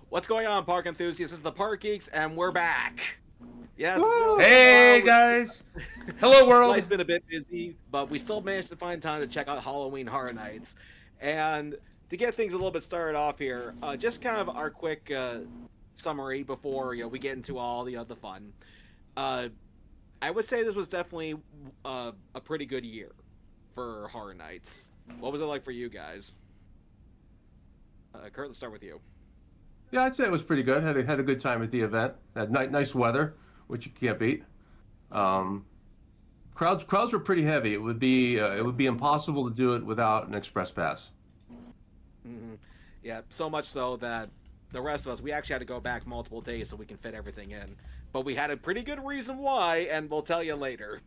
What's going on, park enthusiasts? This is the Park Geeks, and we're back. Yes, it's been a Woo! little Hey while. guys! Hello world! Life's been a bit busy, but we still managed to find time to check out Halloween Horror Nights. And to get things a little bit started off here, just kind of our quick summary before we get into all the fun. Uh, I would say this was definitely a pretty good year for Horror Nights. What was it like for you guys? Kurt, let's start with you. Yeah, I'd say it was pretty good. Had a good time at the event. Had nice weather, which you can't beat. Um, crowds were pretty heavy. It would be impossible to do it without an express pass. Hmm. Yeah, so much so that the rest of us, we actually had to go back multiple days so we can fit everything in. But we had a pretty good reason why, and we'll tell you later.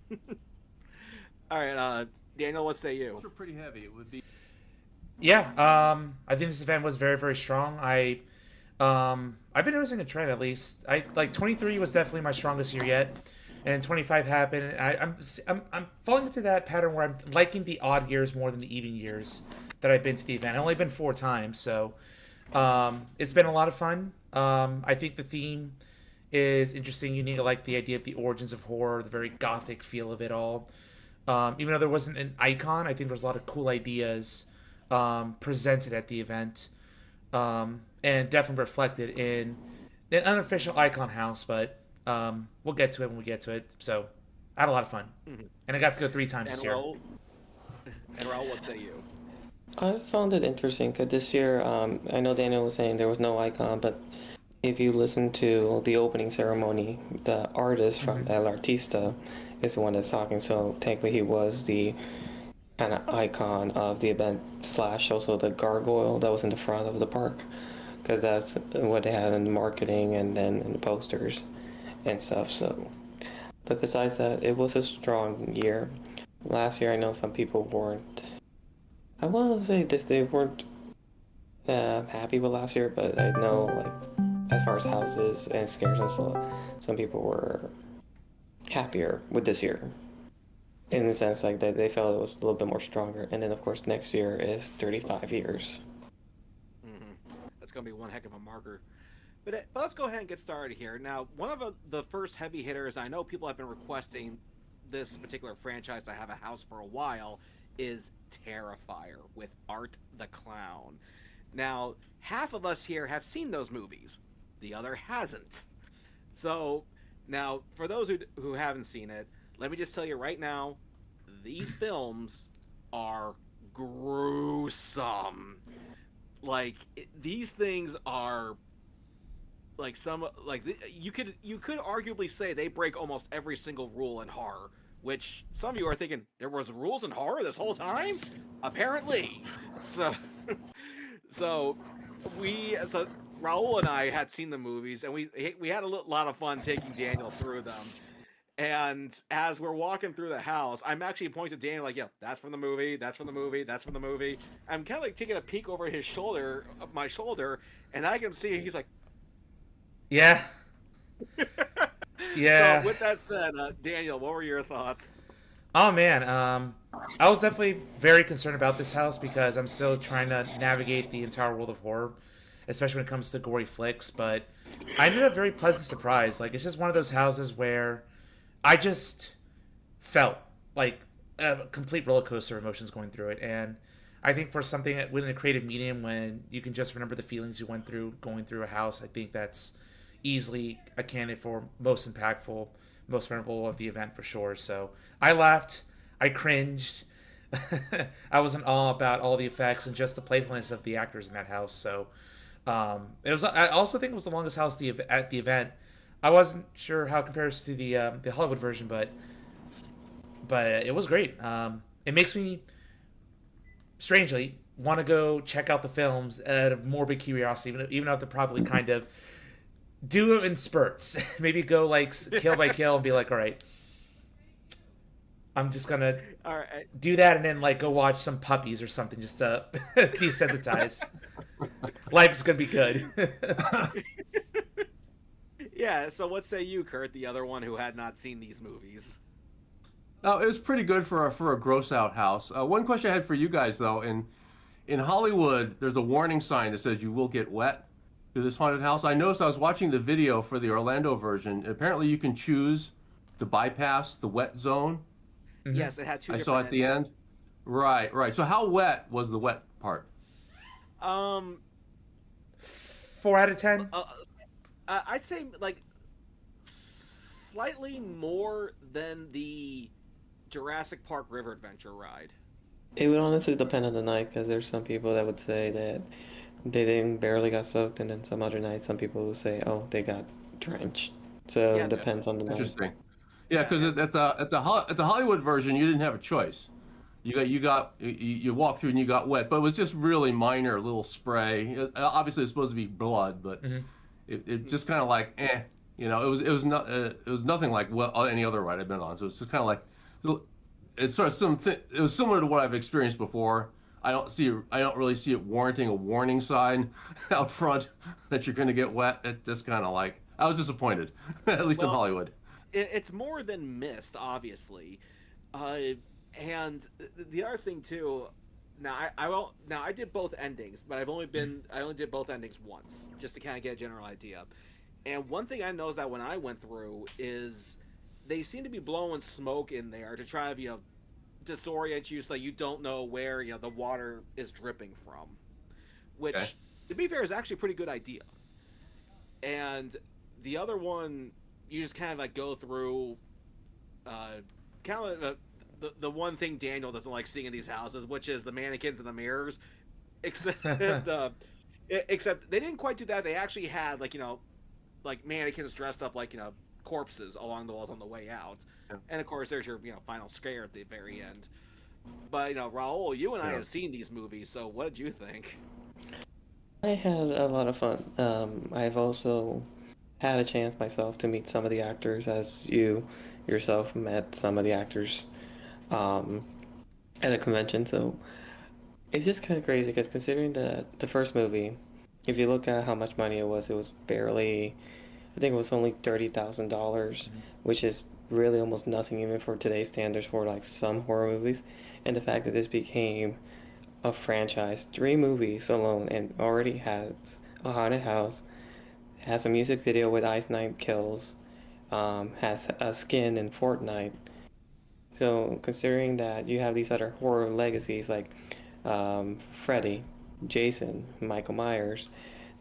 All right, Daniel, what say you? Crowds were pretty heavy. It would be. Yeah, I think this event was very, very strong. I've been noticing a trend at least. I like 23 was definitely my strongest year yet, and 25 happened. And I'm falling into that pattern where I'm liking the odd years more than the even years that I've been to the event. I've only been 4 times, so it's been a lot of fun. I think the theme is interesting, unique. I like the idea of the origins of horror, the very gothic feel of it all. Even though there wasn't an icon, I think there's a lot of cool ideas presented at the event, and definitely reflected in an unofficial icon house. But we'll get to it when we get to it. So I had a lot of fun, Mhm. and I got to go 3 times And this year. Raul, and Raul, what say you? I found it interesting because this year, I know Daniel was saying there was no icon, but if you listen to the opening ceremony, the artist from Hmm. El Artista is the one that's talking. So technically, he was the kind of icon of the event slash also the gargoyle that was in the front of the park because that's what they had in the marketing and then in the posters and stuff. So, but besides that, it was a strong year. Last year, I know some people weren't. I want to say this they weren't happy with last year, but I know like as far as houses and scares and so some people were happier with this year in the sense like that they felt it was a little bit more stronger. And then of course next year is 35 years. Hmm. That's going to be one heck of a marker. But let's go ahead and get started here. Now, one of the first heavy hitters, I know people have been requesting this particular franchise to have a house for a while, is Terrifier with Art the Clown. Now, half of us here have seen those movies, the other hasn't. So, now, for those who haven't seen it, let me just tell you right now, these films are gruesome. These things are like you could arguably say they break almost every single rule in horror, which some of you are thinking there was rules in horror this whole time, apparently. So so so Raul and I had seen the movies, and we had a lot of fun taking Daniel through them. And as we're walking through the house, I'm actually pointing to Daniel like, "Yeah, that's from the movie. That's from the movie. That's from the movie." I'm kind of like taking a peek over his shoulder, up my shoulder, and I can see he's like, Yeah, so yeah. with that said, Daniel, what were your thoughts? Oh man, I was definitely very concerned about this house because I'm still trying to navigate the entire world of horror, especially when it comes to gory flicks. But I ended up very pleasant surprised. Like it's just one of those houses where I just felt like a complete roller coaster of emotions going through it, and I think for something within a creative medium, when you can just remember the feelings you went through going through a house, I think that's easily a candidate for most impactful, most memorable of the event for sure. So I laughed, I cringed, I was in awe about all the effects and just the playfulness of the actors in that house. So it was. I also think it was the longest house at the event. I wasn't sure how it compares to the Hollywood version, but it was great. It makes me strangely want to go check out the films out of morbid curiosity, even though they're probably kind of do them in spurts. Maybe go like kill by kill and be like, all right, I'm just gonna All right. do that and then like go watch some puppies or something just to desensitize. Life is gonna be good. Yeah. So what say you, Kurt, the other one who had not seen these movies? Oh, it was pretty good for a gross out house. One question I had for you guys though, in Hollywood, there's a warning sign that says you will get wet. to this haunted house. I noticed I was watching the video for the Orlando version. Apparently, you can choose to bypass the wet zone. Yes, it had two. I saw at the end. Right, right. So how wet was the wet part? 4 out of 10. I'd say like slightly more than the Jurassic Park River Adventure ride. It would honestly depend on the night because there's some people that would say that they didn't barely got soaked, and then some other nights, some people will say, "Oh, they got drenched." So Yeah. it depends on the night. Interesting. Yeah, because at the Hollywood version, you didn't have a choice. You walked through and you got wet, but it was just really minor, little spray. Obviously, it's supposed to be blood, but it just kind of like you know, it was nothing like any other ride I've been on. So it's just kind of like it's sort of something. It was similar to what I've experienced before. I don't really see it warranting a warning sign out front that you're going to get wet. It just kind of like I was disappointed, at least in Hollywood. It's more than mist, obviously, and the other thing too. I did both endings, but I only did both endings once, just to kind of get a general idea. And one thing I noticed that when I went through is they seem to be blowing smoke in there to try to disorient you so you don't know where the water is dripping from, which to be fair is actually a pretty good idea. And the other one, you just kind of like go through kind of the one thing Daniel doesn't like seeing in these houses, which is the mannequins and the mirrors, except except they didn't quite do that. They actually had like mannequins dressed up like corpses along the walls on the way out. And of course there's your final scare at the very end. But Raul, you and I have seen these movies, so what did you think? I had a lot of fun. I've also had a chance myself to meet some of the actors, as you yourself met some of the actors at a convention. So it's just kind of crazy because considering the first movie, if you look at how much money it was barely, I think it was only $30,000, which is really almost nothing even for today's standards for like some horror movies. And the fact that this became a franchise, 3 movies alone, and already has a haunted house, has a music video with Ice Nine Kills, has a skin in Fortnite. So considering that you have these other horror legacies like Freddy, Jason, Michael Myers,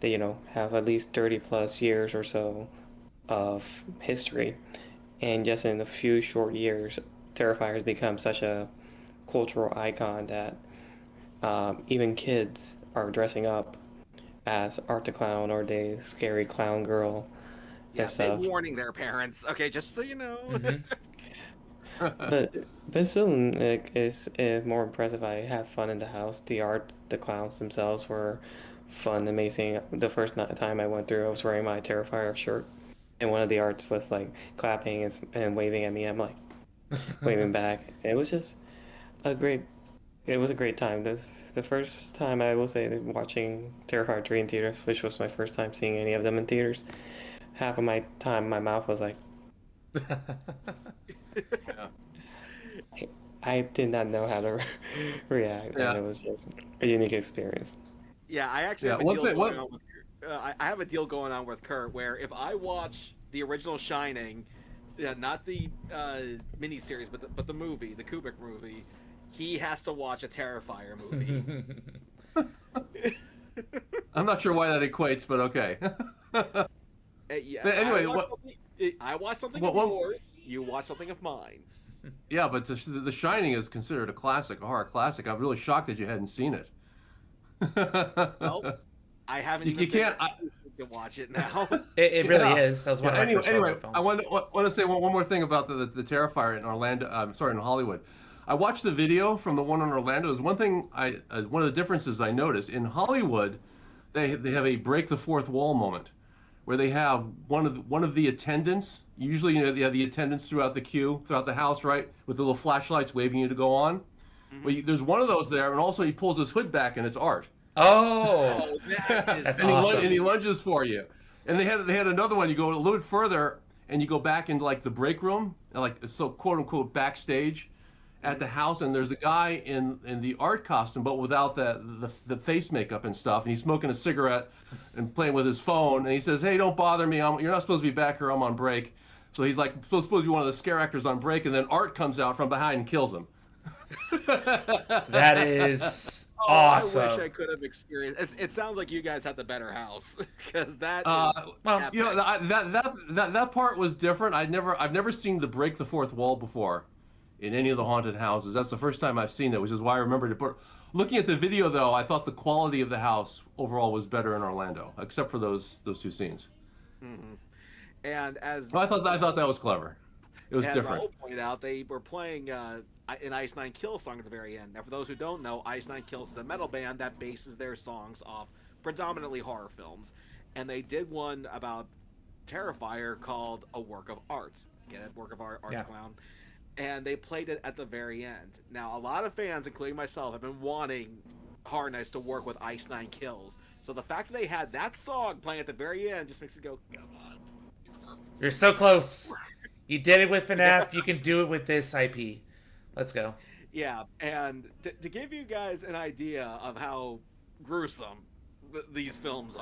that have at least 30 plus years or so of history, and just in a few short years, Terrifier has become such a cultural icon that even kids are dressing up as Art the Clown or the scary clown girl. Yeah, they're warning their parents. Okay, just so you know. But still, it's more impressive. I had fun in the house. The art, the clowns themselves were fun, amazing. The first time I went through, I was wearing my Terrifier shirt, and one of the arts was like clapping and waving at me. I'm like waving back. It was just it was a great time. This the first time I will say watching Terrifier 3 in theaters, which was my first time seeing any of them in theaters. Half of my time, my mouth was like. I did not know how to react, and it was just a unique experience. Yeah, I actually have a deal going on with. I have a deal going on with Kurt where if I watch the original Shining, not the miniseries, but the movie, the Kubrick movie, he has to watch a Terrifier movie. I'm not sure why that equates, but okay. Yeah. But anyway, I watch something of yours. You watch something of mine. Yeah, but The Shining is considered a classic, a horror classic. I'm really shocked that you hadn't seen it. Well, I haven't even to watch it now. It really is. That was one of my first anyway, films. I want to say one more thing about the Terrifier in Orlando. In Hollywood. I watched the video from the one in Orlando. There's one thing one of the differences I noticed in Hollywood, they have a break the fourth wall moment, where they have one of the attendants. Usually, they have the attendants throughout the queue, throughout the house, right, with the little flashlights waving you to go on. Mm-hmm. Well, there's one of those there, and also he pulls his hood back, and it's Art. Oh, that's awesome. And he lunges for you. And they had another one. You go a little bit further, and you go back into like the break room, like so quote unquote backstage, at the house, and there's a guy in the art costume, but without the face makeup and stuff, and he's smoking a cigarette and playing with his phone, and he says, "Hey, don't bother me. You're not supposed to be back here. I'm on break." So he's like supposed to be one of the scare actors on break, and then Art comes out from behind and kills him. That is Oh, I wish awesome. I could have experienced. It sounds like you guys had the better house because that is well, epic. You know that part was different. I've never seen the break the fourth wall before in any of the haunted houses. That's the first time I've seen it, which is why I remembered it. But looking at the video though, I thought the quality of the house overall was better in Orlando, except for those two scenes. Mhm. And as I thought that was clever. It was as different. Raul pointed out, they were playing an Ice Nine Kills song at the very end. Now, for those who don't know, Ice Nine Kills is a metal band that bases their songs off predominantly horror films, and they did one about Terrifier called "A Work of Art." Get it? Work of art, art Yeah. clown. And they played it at the very end. Now, a lot of fans, including myself, have been wanting Horror Nights to work with Ice Nine Kills. So the fact that they had that song playing at the very end just makes it go, come on. You're so close. You did it with FNAF. You can do it with this IP. Let's go. Yeah, and to give you guys an idea of how gruesome these films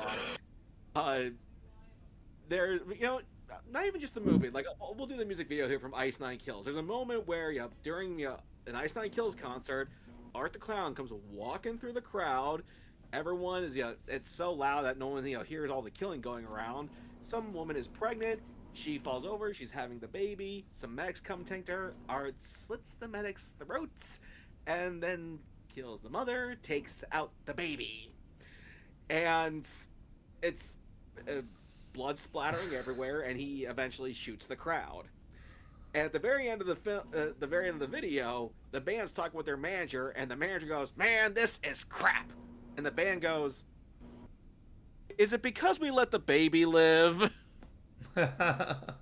are, they're, not even just the movie. Like, we'll do the music video here from Ice Nine Kills. There's a moment where, during an Ice Nine Kills concert, Art the Clown comes walking through the crowd. Everyone is, it's so loud that no one, hears all the killing going around. Some woman is pregnant. She falls over. She's having the baby. Some medics come tank to her. Art slits the medic's throats and then kills the mother, takes out the baby. And it's blood splattering everywhere, and he eventually shoots the crowd. And at the very end of the very end of the video, the band's talking with their manager, and the manager goes, "Man, this is crap." And the band goes, "Is it because we let the baby live?" But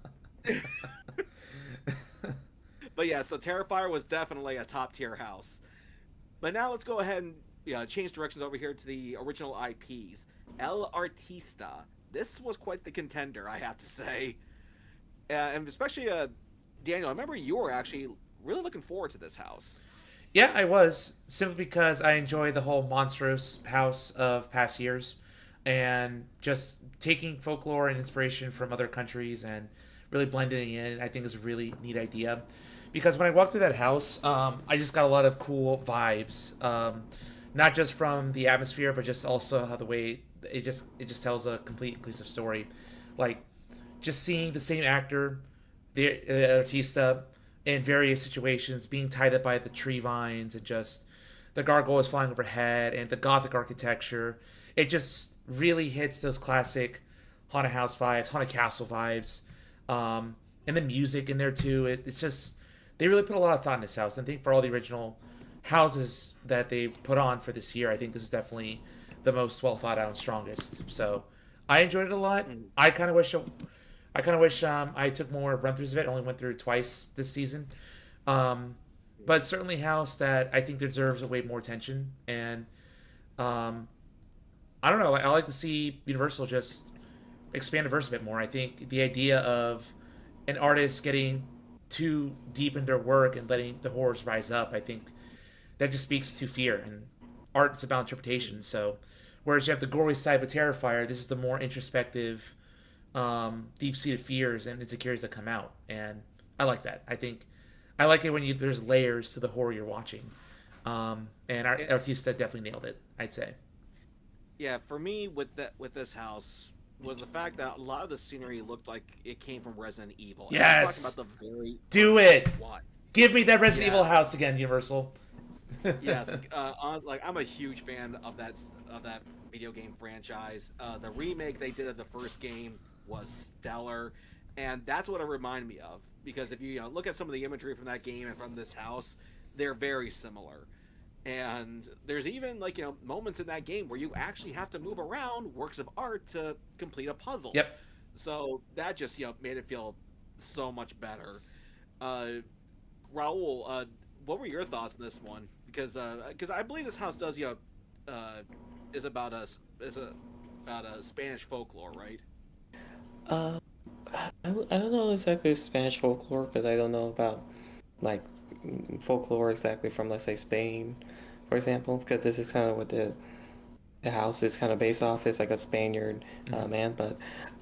yeah, so Terrifier was definitely a top tier house. But now let's go ahead and change directions over here to the original IPs. El Artista. This was quite the contender, I have to say. And especially, Daniel, I remember you were actually really looking forward to this house. Yeah, I was, simply because I enjoy the whole monstrous house of past years, and just taking folklore and inspiration from other countries and really blending it in. I think is a really neat idea, because when I walked through that house, I just got a lot of cool vibes, not just from the atmosphere, but just also how the way it just tells a complete inclusive story, like just seeing the same actor, the artista, in various situations, being tied up by the tree vines, and just the gargoyles flying overhead, and the gothic architecture. It just really hits those classic haunted house vibes, haunted castle vibes, and the music in there too. It's just, they really put a lot of thought in this house. And I think for all the original houses that they put on for this year, I think this is definitely the most well thought out and strongest. So I enjoyed it a lot. I kind of wish I took more run throughs of it. I only went through it twice this season. But certainly a house that I think deserves way more attention. And I don't know. I like to see Universal just expand the verse a bit more. I think the idea of an artist getting too deep in their work and letting the horrors rise up, I think that just speaks to fear. And art is about interpretation. So whereas you have the gory side with Terrifier, this is the more introspective, deep-seated fears and insecurities that come out. And I like that. I think I like it when there's layers to the horror you're watching. And our artista definitely nailed it, I'd say. Yeah, for me with this house was the fact that a lot of the scenery looked like it came from Resident Evil. And I'm Yes! talking about the very Do it! one. Give me that Resident Yeah. Evil house again, Universal. Yes, I'm a huge fan of that video game franchise. The remake they did of the first game was stellar, and that's what it reminded me of. Because if you look at some of the imagery from that game and from this house, they're very similar. And there's even moments in that game where you actually have to move around works of art to complete a puzzle. Yep. So that just made it feel so much better. Raul, what were your thoughts on this one? Because I believe this house does is about a Spanish folklore, right? I don't know exactly Spanish folklore because I don't know about like folklore exactly from, let's say, Spain, for example, because this is kind of what the house is kind of based off. It's like a Spaniard man, but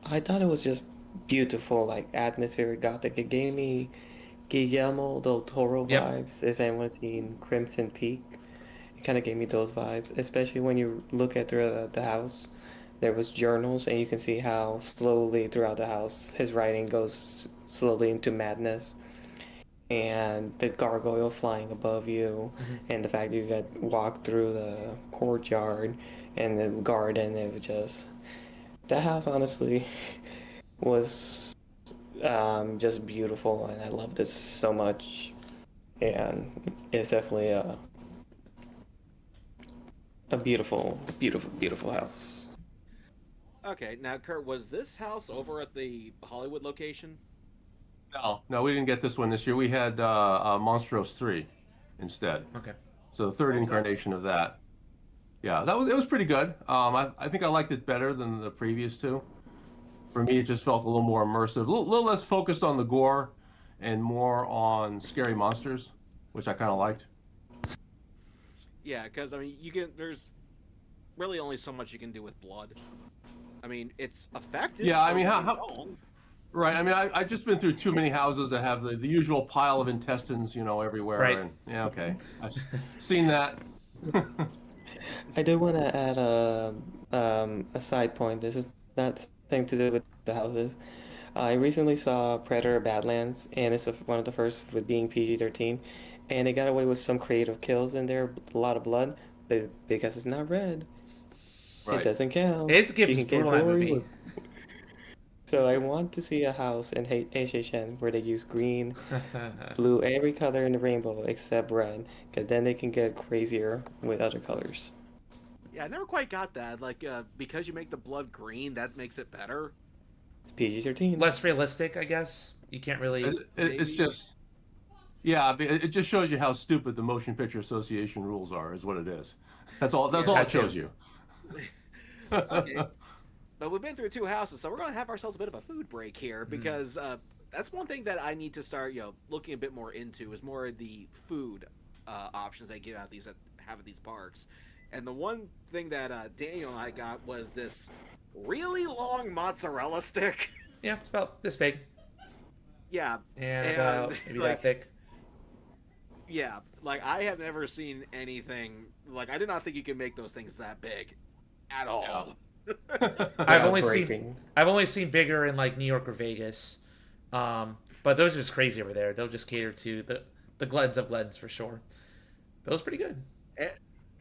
I thought it was just beautiful, like atmospheric gothic. It gave me Guillermo del Toro Yep. vibes. If anyone's seen Crimson Peak, it kind of gave me those vibes, especially when you look at the house. There was journals, and you can see how slowly throughout the house his writing goes slowly into madness, and the gargoyle flying above you, and the fact you could walk through the courtyard and the garden. It was just that house, honestly, was just beautiful, and I loved it so much. And it's definitely a beautiful, beautiful, beautiful house. Okay, now Kurt, was this house over at the Hollywood location? No, we didn't get this one this year. We had Monstros 3 instead. Okay. So the third Okay. incarnation of that. Yeah, it was pretty good. I think I liked it better than the previous two. For me, it just felt a little more immersive, little less focused on the gore, and more on scary monsters, which I kind of liked. Yeah, because I mean, there's really only so much you can do with blood. I mean, it's effective. Yeah, I mean, don't how- get me wrong. Right. I mean, I've just been through too many houses that have the usual pile of intestines, everywhere. Right. And yeah, okay, I've seen that. I do want to add a side point. This is not thing to do with the houses. I recently saw Predator Badlands, and it's one of the first with being PG-13, and they got away with some creative kills in there, a lot of blood, but because it's not red, it Right. doesn't count. It gives You can get brutal in that gory movie. with- So I want to see a house in HHN where they use green, blue, every color in the rainbow except red, because then they can get crazier with other colors. Yeah, I never quite got that. Like, because you make the blood green, that makes it better. It's PG-13. Less realistic, I guess. You can't really. It's Maybe. just, yeah, it just shows you how stupid the Motion Picture Association rules are, is what it is. That's all. That's Yeah, all that it shows too. you. Okay. But we've been through two houses, so we're going to have ourselves a bit of a food break here because that's one thing that I need to start, looking a bit more into is more of the food options they give out these have at these parks. And the one thing that Daniel and I got was this really long mozzarella stick. Yeah, it's about this big. Yeah, And about maybe that thick. yeah. Like I have never seen anything like I did not think you could make those things that big, at all. I've only seen Groundbreaking. I've only seen bigger in like New York or Vegas, but those are just crazy over there. They'll just cater to the gluttons of gluttons for sure. But it was pretty good.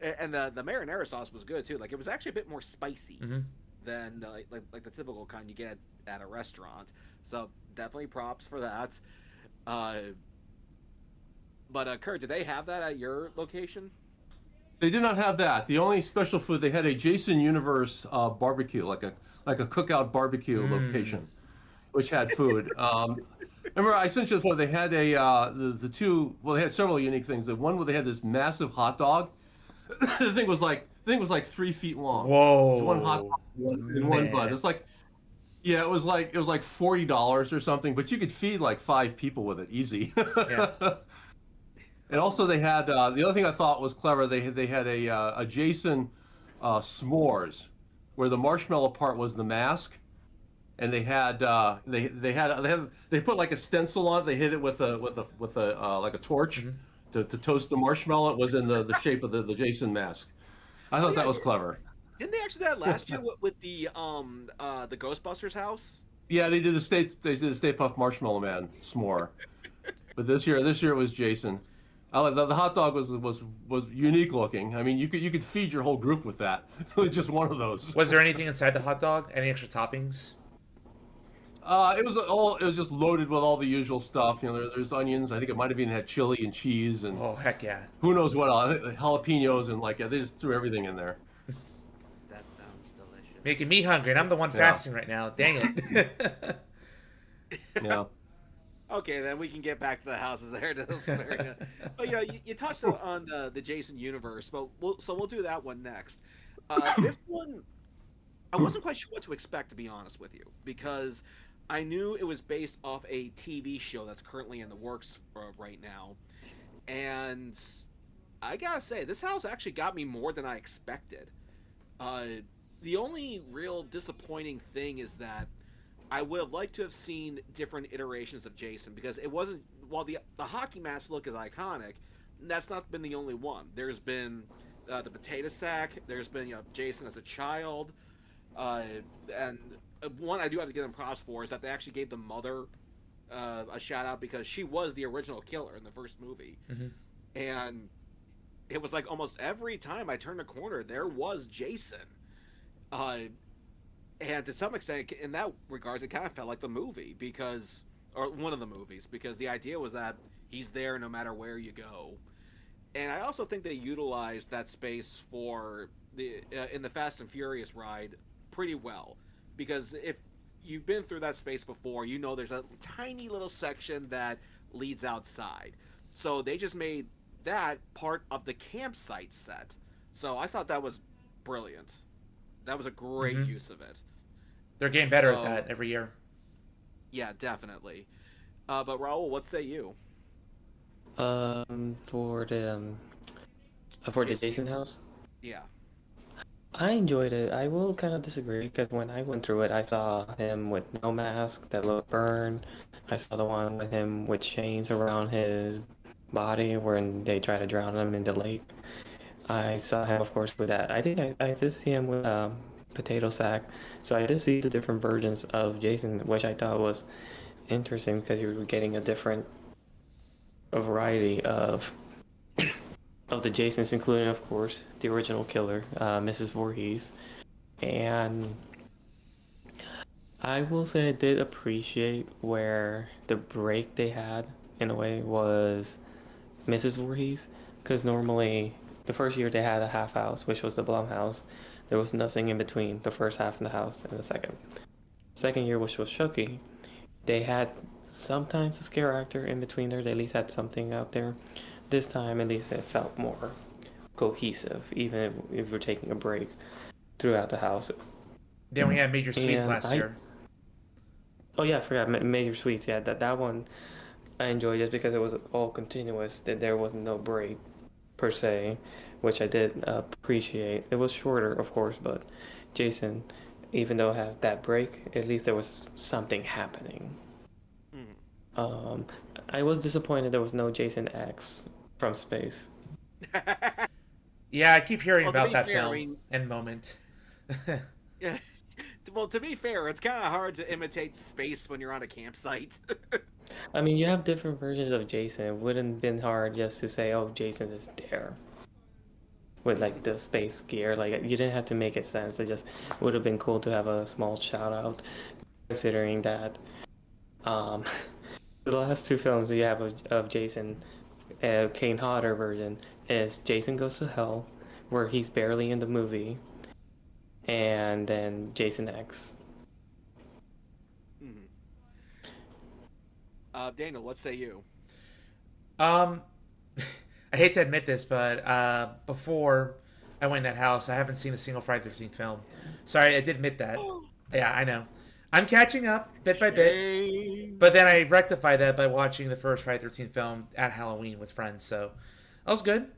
And the marinara sauce was good too. Like it was actually a bit more spicy Mhm. than like the typical kind you get at a restaurant. So definitely props for that. But Kurt, did they have that at your location? They did not have that. The only special food they had a Jason Universe barbecue, like a cookout barbecue location, which had food. Remember, I sent you the photo. They had the two. Well, they had several unique things. The one where they had this massive hot dog. the thing was like 3 feet long. Whoa! It's one hot dog in one Man. bun. It's like, yeah, it was like $40 or something, but you could feed like 5 people with it easy. Yeah. And also they had the other thing I thought was clever. They had a Jason s'mores, where the marshmallow part was the mask, and they had they put like a stencil on it. They hit it with a like a torch to toast the marshmallow. It was in the shape of the Jason mask. I thought that was clever. Didn't they actually do that last year with the Ghostbusters house? Yeah, they did the Stay Puft Marshmallow Man s'more, but this year it was Jason. I like the hot dog was unique looking. I mean, you could feed your whole group with that. It was just one of those. Was there anything inside the hot dog? Any extra toppings? It was just loaded with all the usual stuff. There's onions. I think it might have even had chili and cheese and Oh heck yeah! who knows what else. Jalapenos and they just threw everything in there. That sounds delicious. Making me hungry, and I'm the one Yeah. fasting right now. Dang it! Yeah. Okay, then we can get back to the houses there. But you touched on the Jason universe, but we'll do that one next. This one, I wasn't quite sure what to expect, to be honest with you, because I knew it was based off a TV show that's currently in the works right now, And I gotta say, this house actually got me more than I expected. Uh, the only real disappointing thing is that I would have liked to have seen different iterations of Jason because it wasn't. While the hockey mask look is iconic, that's not been the only one. There's been the potato sack. There's been Jason as a child, uh, and one I do have to give them props for is that they actually gave the mother a shout out because she was the original killer in the first movie, Hmm. and it was like almost every time I turned a corner there was Jason. Uh, and to some extent, in that regards, it kind of felt like the movie because, or one of the movies, because the idea was that he's there no matter where you go. And I also think they utilized that space for the in the Fast and Furious ride pretty well, because if you've been through that space before, you know there's a tiny little section that leads outside. So they just made that part of the campsite set. So I thought that was brilliant. That was a great Hmm. use of it. They're getting better at So that every year. yeah, definitely. But Raul, what say you? For the Jason, Jason house, yeah. I enjoyed it. I will kind of disagree because when I went through it, I saw him with no mask that looked burned. I saw the one with him with chains around his body when they try to drown him in the lake. I saw him, of course, with that. I think I did see him with potato sack. So I did see the different versions of Jason, which I thought was interesting because you were getting a variety of the Jasons, including, of course, the original killer, Mrs. Voorhees. And I will say I did appreciate where the break they had, in a way, was Mrs. Voorhees, because normally the first year they had a half house, which was the Blum house. There was nothing in between the first half of the house and the second. Second year, which was Chucky, they had sometimes a scare actor in between there. They at least had something out there. This time, at least, it felt more cohesive, even if we're taking a break throughout the house. Then we had Major Sweets And last year. oh yeah, I forgot Major Sweets. Yeah, that one I enjoyed just because it was all continuous. That there was no break per se, which I did appreciate. It was shorter, of course, but Jason, even though it has that break, at least there was something happening. Mhm. Um, I was disappointed there was no Jason X from space. Yeah, I keep hearing Well, to about be that fair, I film mean, and moment. yeah. Well, to be fair, it's kind of hard to imitate space when you're on a campsite. I mean, you have different versions of Jason. It wouldn't have been hard just to say, "Oh, Jason is there," with like the space gear. Like you didn't have to make it sense. It just would have been cool to have a small shout out, considering that um, the last two films that you have of Jason, Kane Hodder version is Jason Goes to Hell, where he's barely in the movie, and then Jason X. Mhm. Daniel, what say you? Um, I hate to admit this, but before I went in that house, I haven't seen a single Friday the 13th film. Sorry, I did admit that. Yeah, I know. I'm catching up bit by bit, Shame. but then I rectified that by watching the first Friday the 13th film at Halloween with friends. So that was good.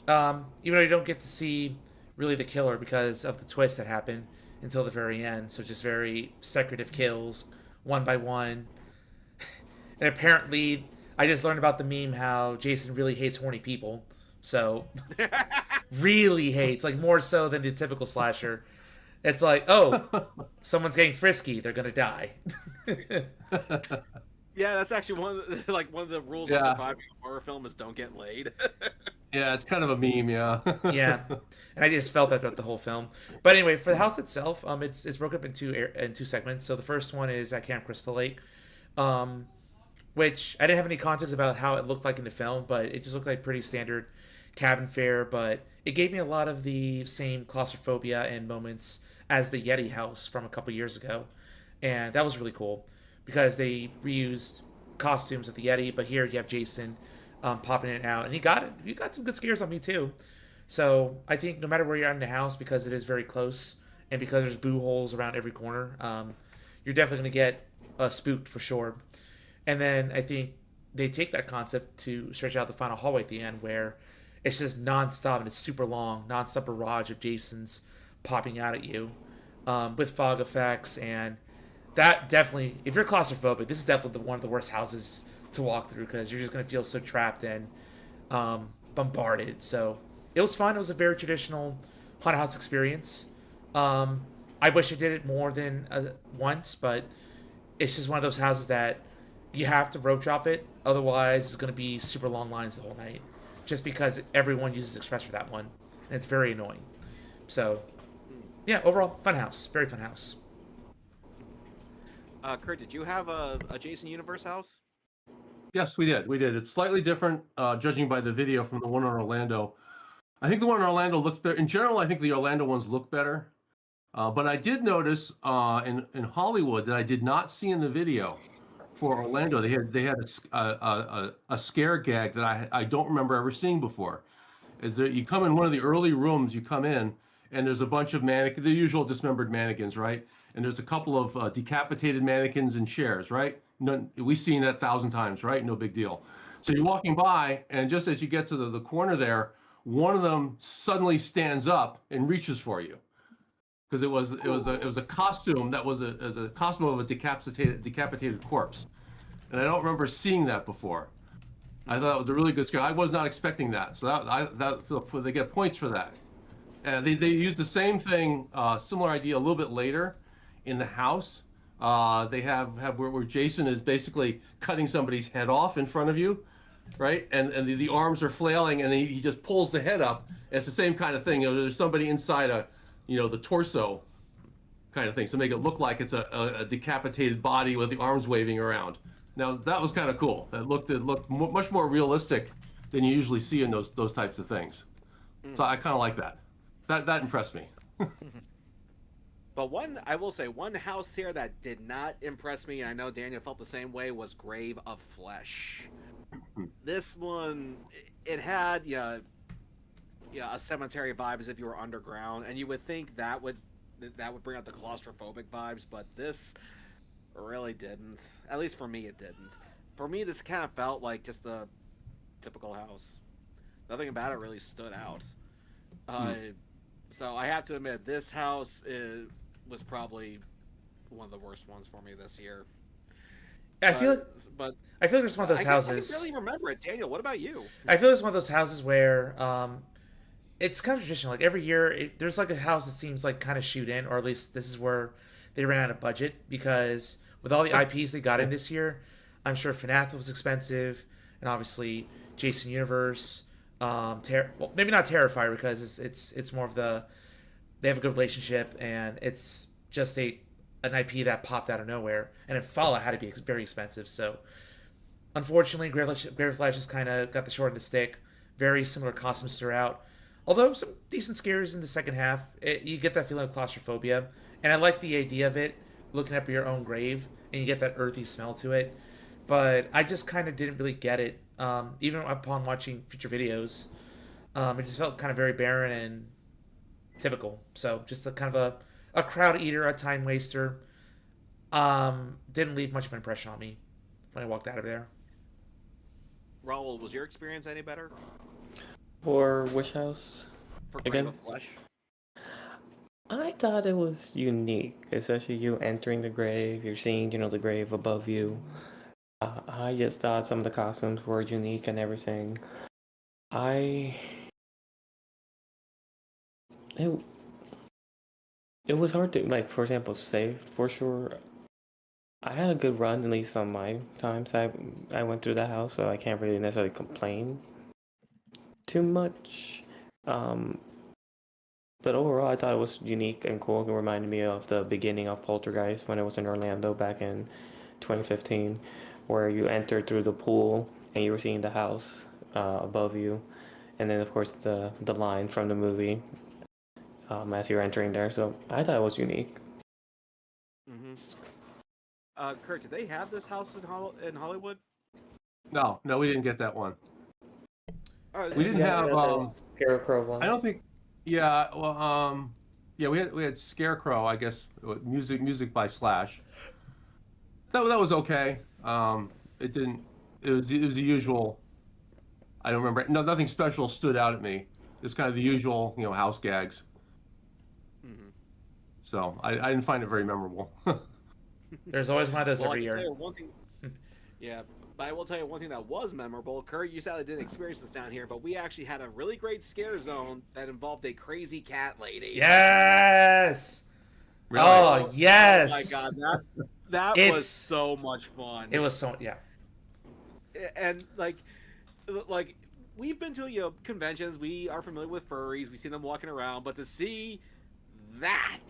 Even though you don't get to see really the killer because of the twist that happened until the very end. So just very secretive kills, one by one. And apparently, I just learned about the meme how Jason really hates horny people. So, really hates, like more so than the typical slasher. It's like, oh, someone's getting frisky, they're gonna die. Yeah, that's actually one of the rules of Yeah, surviving a horror film is don't get laid. yeah, it's kind of a meme, yeah. Yeah, and I just felt that throughout the whole film. But anyway, for the house itself, it's broken up in two segments. So the first one is at Camp Crystal Lake, um, which I didn't have any context about how it looked like in the film, but it just looked like pretty standard cabin fare. But it gave me a lot of the same claustrophobia and moments as the Yeti house from a couple years ago, and that was really cool because they reused costumes of the Yeti, but here you have Jason popping in and out, and he got some good scares on me too. So I think no matter where you're at in the house, because it is very close and because there's boo holes around every corner, you're definitely gonna get spooked for sure. And then I think they take that concept to stretch out the final hallway at the end, where it's just nonstop and it's super long, nonstop barrage of Jasons popping out at you, with fog effects. And that definitely, if you're claustrophobic, this is definitely one of the worst houses to walk through, because you're just gonna feel so trapped and bombarded. So it was fun. It was a very traditional haunted house experience. I wish I did it more than once, but it's just one of those houses that you have to rope drop it. Otherwise, it's going to be super long lines the whole night, just because everyone uses Express for that one, and it's very annoying. So, yeah, overall, fun house. Very fun house. Kurt, did you have a Jason Universe house? Yes, we did. We did. It's slightly different, judging by the video from the one in Orlando. I think the one in Orlando looks better. In general, I think the Orlando ones look better. But I did notice in Hollywood that I did not see in the video for Orlando. They had a scare gag that I don't remember ever seeing before. Is that you come in one of the early rooms, you come in, and there's a bunch of the usual dismembered mannequins, right? And there's a couple of decapitated mannequins in chairs, right? We've seen that 1,000 times, right? No big deal. So you're walking by, and just as you get to the corner there, one of them suddenly stands up and reaches for you, because it was a costume that was a costume of a decapitated corpse, and I don't remember seeing that before. I thought it was a really good scare. I was not expecting that, so they get points for that. And they used the same thing, similar idea a little bit later in the house. They have where Jason is basically cutting somebody's head off in front of you, right? And the arms are flailing, and he just pulls the head up. It's the same kind of thing. There's somebody inside the torso kind of thing, so make it look like it's a decapitated body with the arms waving around. Now that was kind of cool. It looked much more realistic than you usually see in those types of things. So I kind of like that. That impressed me. But I will say, one house here that did not impress me, and I know Daniel felt the same way, was Grave of Flesh. This one, it had a cemetery vibe as if you were underground, and you would think that would bring out the claustrophobic vibes, but this really didn't. At least for me, it didn't. For me, this kind of felt like just a typical house. Nothing about it really stood out. So I have to admit, this house was probably one of the worst ones for me this year. I feel like it's one of those houses. I can really remember it. Daniel, what about you? I feel like it's one of those houses where it's kind of traditional. Like every year, there's like a house that seems like kind of shoot in, or at least this is where they ran out of budget, because with all the IPs they got in this year, I'm sure FNAF was expensive, and obviously Jason Universe, well, maybe not Terrifier, because it's more of they have a good relationship, and it's just an IP that popped out of nowhere, and then Fallout had to be very expensive. So unfortunately, Grave of Flesh just kind of got the short of the stick. Very similar costumes throughout, although some decent scares in the second half. You get that feeling of claustrophobia, and I like the idea of it, looking up at your own grave, and you get that earthy smell to it. But I just kind of didn't really get it, even upon watching future videos. It just felt kind of very barren and typical. So just a kind of a crowd eater, a time waster. Didn't leave much of an impression on me when I walked out of there. Raul, was your experience any better? For which house? For Grave Again? of Flesh? I thought it was unique, especially you entering the grave, you're seeing, the grave above you. I just thought some of the costumes were unique and everything. It was hard to, like, for example, save for sure. I had a good run, at least on my times I went through the house, so I can't really necessarily complain too much. But overall, I thought it was unique and cool. It reminded me of the beginning of Poltergeist when it was in Orlando back in 2015, where you entered through the pool and you were seeing the house above you, and then of course the line from the movie as you're entering there. So I thought it was unique. Kurt, did they have this house in Hollywood? No, we didn't get that one. We We didn't have. Scarecrow one. I don't think. Yeah. Well. Yeah. We had Scarecrow. I guess music by Slash. That was okay. It it was the usual. I don't remember. No, nothing special stood out at me. It's kind of the usual, house gags. Mhm. So I didn't find it very memorable. There's always one of those Well, I every can tell year. you one thing. Yeah, but I will tell you one thing that was memorable. Kurt, you sadly didn't experience this down here, but we actually had a really great scare zone that involved a crazy cat lady. Yes. Really? Oh Oh my yes. god, that It's was so much fun. it was so yeah. And like we've been to conventions, we are familiar with furries, we see them walking around, but to see that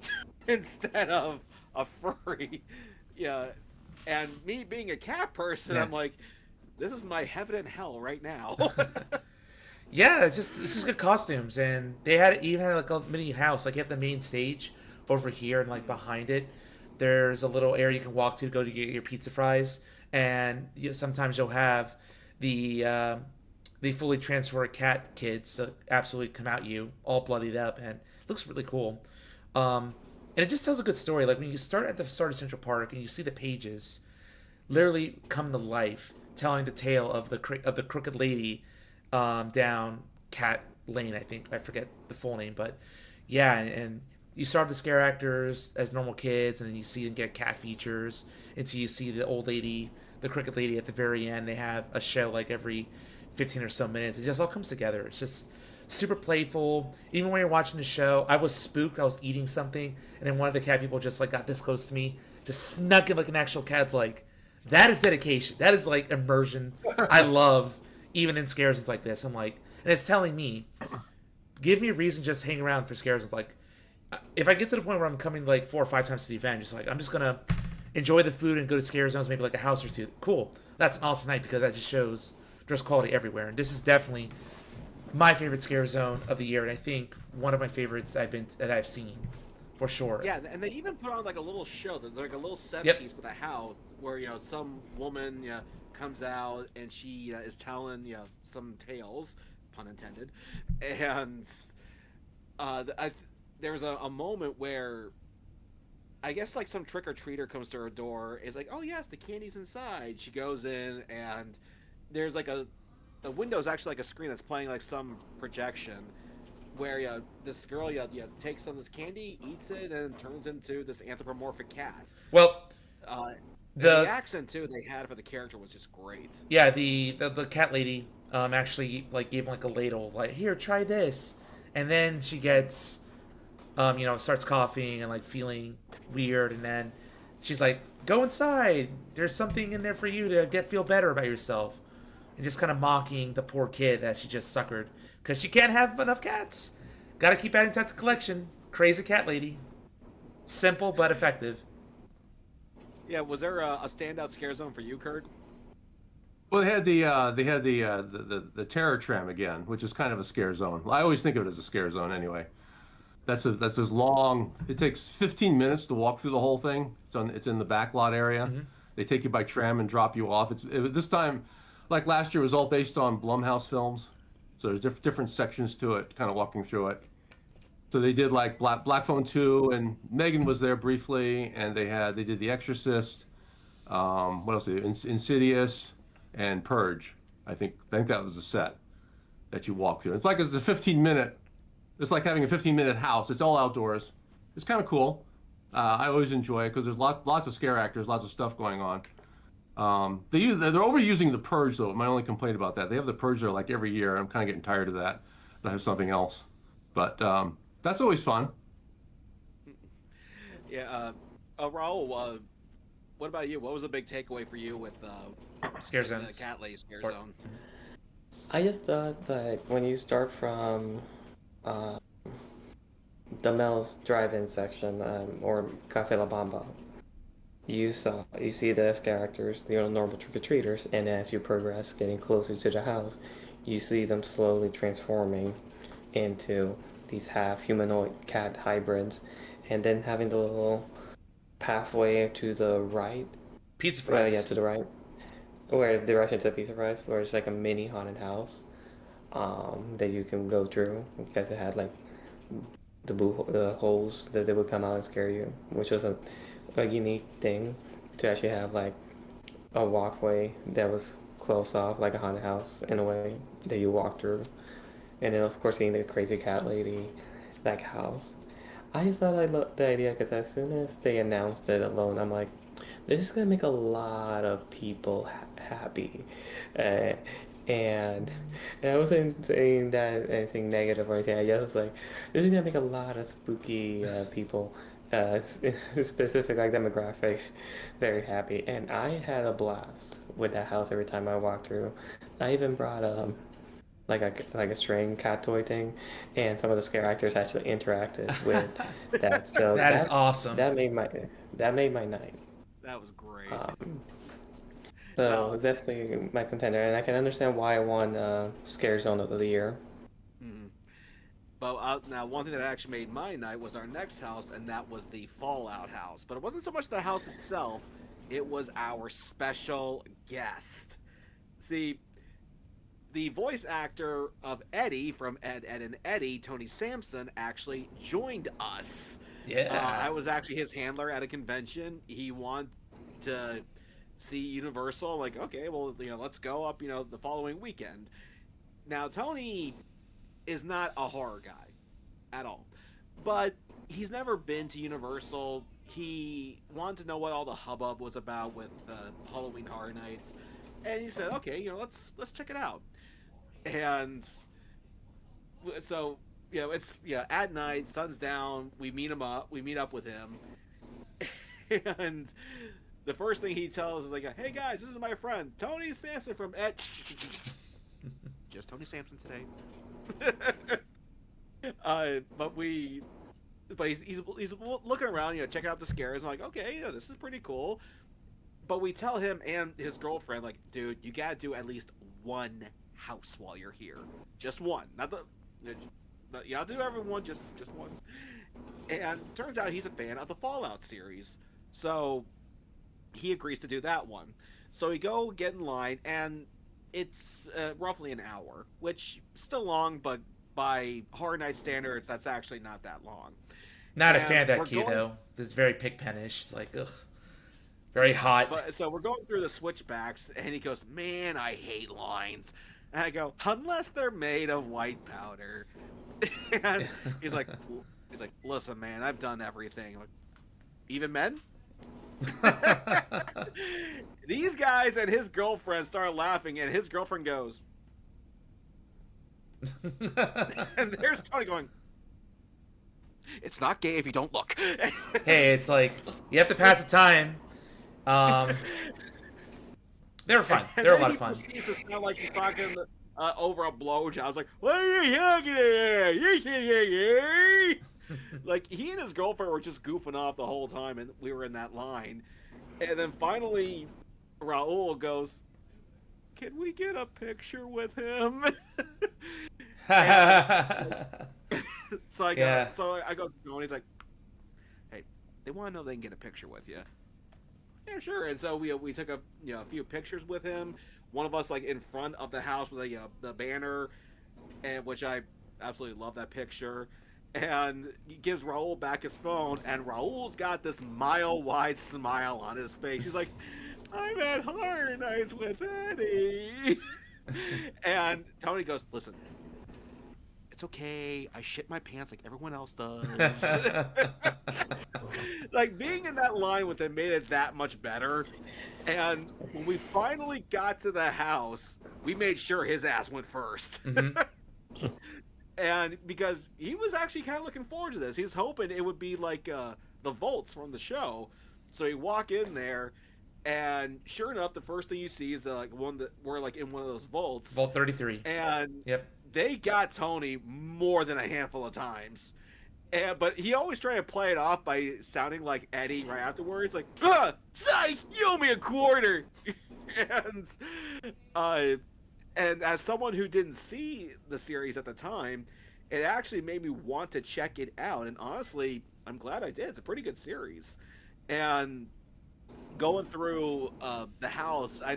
instead of a furry, yeah, and me being a cat person, Yeah. I'm like, this is my heaven and hell right now. Yeah, it's just good costumes, and they even had like a mini house. Like you have the main stage over here, and like behind it, there's a little area you can walk to go to get your pizza fries, and sometimes you'll have the fully transformed cat kids absolutely come at you all bloodied up, and it looks really cool. And it just tells a good story. Like when you start at the start of Central Park and you see the pages literally come to life, telling the tale of the crooked lady down Cat Lane. I think I forget the full name, but yeah, and you start with the scare actors as normal kids, and then you see them get cat features until you see the old lady, the crooked lady at the very end. They have a show like every 15 or so minutes. It just all comes together. It's just super playful. Even when you're watching the show, I was spooked. I was eating something, and then one of the cat people just like got this close to me, just snuck in like an actual cat. It's like that is dedication. That is like immersion. I love even in scare zones like this. I'm like, and it's telling me, give me a reason to just hang around for scare zones. Like, if I get to the point where I'm coming like 4 or 5 times to the event, just like I'm just gonna enjoy the food and go to scare zones, maybe like a house or two. Cool. That's an awesome night because that just shows there's quality everywhere. And this is definitely my favorite scare zone of the year, and I think one of my favorites that I've seen for sure. Yeah, and they even put on like a little show. There's like a little set Yep. piece with a house where some woman comes out and she is telling some tales, pun intended, and there's a moment where I guess like some trick or treater comes to her door. Is like, oh yes, the candy's inside. She goes in and there's like the window's actually like a screen that's playing like some projection where this girl takes some of this candy, eats it, and turns into this anthropomorphic cat. Well, And the the accent too they had for the character was just great. yeah, the cat lady actually like gave him like a ladle, like here, try this, and then she gets starts coughing and like feeling weird, and then she's like, go inside. There's something in there for you to feel better about yourself, and just kind of mocking the poor kid that she just suckered because she can't have enough cats. Got to keep adding to the collection. Crazy cat lady. Simple but effective. Yeah, was there a standout scare zone for you, Kurt? Well, they had the terror tram again, which is kind of a scare zone. I always think of it as a scare zone anyway. That's as long. It takes 15 minutes to walk through the whole thing. It's in the backlot area. Mm-hmm. They take you by tram and drop you off. This time, like last year, it was all based on Blumhouse films. So there's different sections to it, kind of walking through it. So they did like Black Phone 2, and Megan was there briefly, and they did The Exorcist. What else? Insidious and Purge. I think that was the set that you walk through. It's like it's a 15-minute. It's like having a 15-minute house. It's all outdoors. It's kind of cool. I always enjoy it because there's lots of scare actors, lots of stuff going on. They're overusing the Purge though. My only complaint about that, they have the Purge there like every year. I'm kind of getting tired of that. I have something else, but that's always fun. Yeah, Raul, what about you? What was a big takeaway for you with Scare the zones. cat lady scare Or- zone? I just thought like when you start from uh, the Mel's drive-in section or Cafe La Bamba, you see the characters, the normal trick-or-treaters, and as you progress, getting closer to the house, you see them slowly transforming into these half humanoid cat hybrids, and then having the little pathway to the right, Pizza fries. yeah, to the right, where the direction to the pizza fries, where it's like a mini haunted house that you can go through because it had like the holes that they would come out and scare you, which was a unique thing to actually have like a walkway that was close off, like a haunted house in a way that you walk through. And then, of course, seeing the crazy cat lady, like house. I just thought I loved the idea because as soon as they announced it alone, I'm like, this is gonna make a lot of people happy, uh, and and I wasn't saying that anything negative or anything. I guess it's like this is gonna make a lot of spooky people, specific like demographic, very happy. And I had a blast with that house every time I walked through. I even brought like a string cat toy thing, and some of the scare actors actually interacted with that. So That is awesome. that made my night. That was great. Um, so Now, it's definitely my contender, and I can understand why I won Scare Zone of the Year. mhm. But now, one thing that actually made my night was our next house, and that was the Fallout house. But it wasn't so much the house itself; it was our special guest. See, the voice actor of Eddie from Ed, Ed and Eddie, Tony Sampson, actually joined us. I Yeah. was actually his handler at a convention. He wanted to see Universal. Like, okay, well, let's go up, the following weekend. Now, Tony is not a horror guy at all, but he's never been to Universal. He wanted to know what all the hubbub was about with Halloween Horror Nights, and he said, okay, let's check it out. And so, it's at night, sun's down. We meet him up. We meet up with him, and the first thing he tells us is like, "Hey guys, this is my friend Tony Sampson from Ed." Just Tony Sampson today. But he's looking around, checking out the scares. And like, okay, this is pretty cool. But we tell him and his girlfriend, like, dude, you gotta do at least one house while you're here. Just one, not the. You gotta do everyone, just one. And turns out he's a fan of the Fallout series, so he agrees to do that one. So we go get in line, and it's roughly an hour, which still long, but by Horror Night standards, that's actually not that long. Not a And fan of that we're key going- though. This is very Pigpenish. It's like, ugh, very hot. But so we're going through the switchbacks, and he goes, "Man, I hate lines." And I go, "Unless they're made of white powder." And he's like, "Listen, man, I've done everything. I'm like, even men." These guys and his girlfriend start laughing, and his girlfriend goes, and there's Tony going, "It's not gay if you don't look." Hey, it's like you have to pass the time. They were fun. They were a lot of fun. It seems to sound like he's talking over a blowjob. I was like, "What are you talking about? Like, he and his girlfriend were just goofing off the whole time, and we were in that line. And then finally, Raul goes, "Can we get a picture with him?" So I go, to Tony. He's like, "Hey, they want to know they can get a picture with you." Yeah, sure. And so we took a few pictures with him. One of us like in front of the house with the banner, and which I absolutely love that picture. And he gives Raul back his phone, and Raul's got this mile-wide smile on his face. He's like, "I'm at Horror Nights with Eddie." And Tony goes, "Listen, it's okay. I shit my pants like everyone else does." Like, being in that line with him made it that much better. And when we finally got to the house, we made sure his ass went first. Mm-hmm. And because he was actually kind of looking forward to this, he was hoping it would be like the Volts from the show. So you walk in there, and sure enough, the first thing you see is like one that we're like in one of those Volts. Vault 33. And Yep. they got Tony more than a handful of times. But he always tried to play it off by sounding like Eddie right afterwards, like, "Psych, you owe me a quarter." And as someone who didn't see the series at the time, it actually made me want to check it out. And honestly, I'm glad I did. It's a pretty good series. And going through the house, I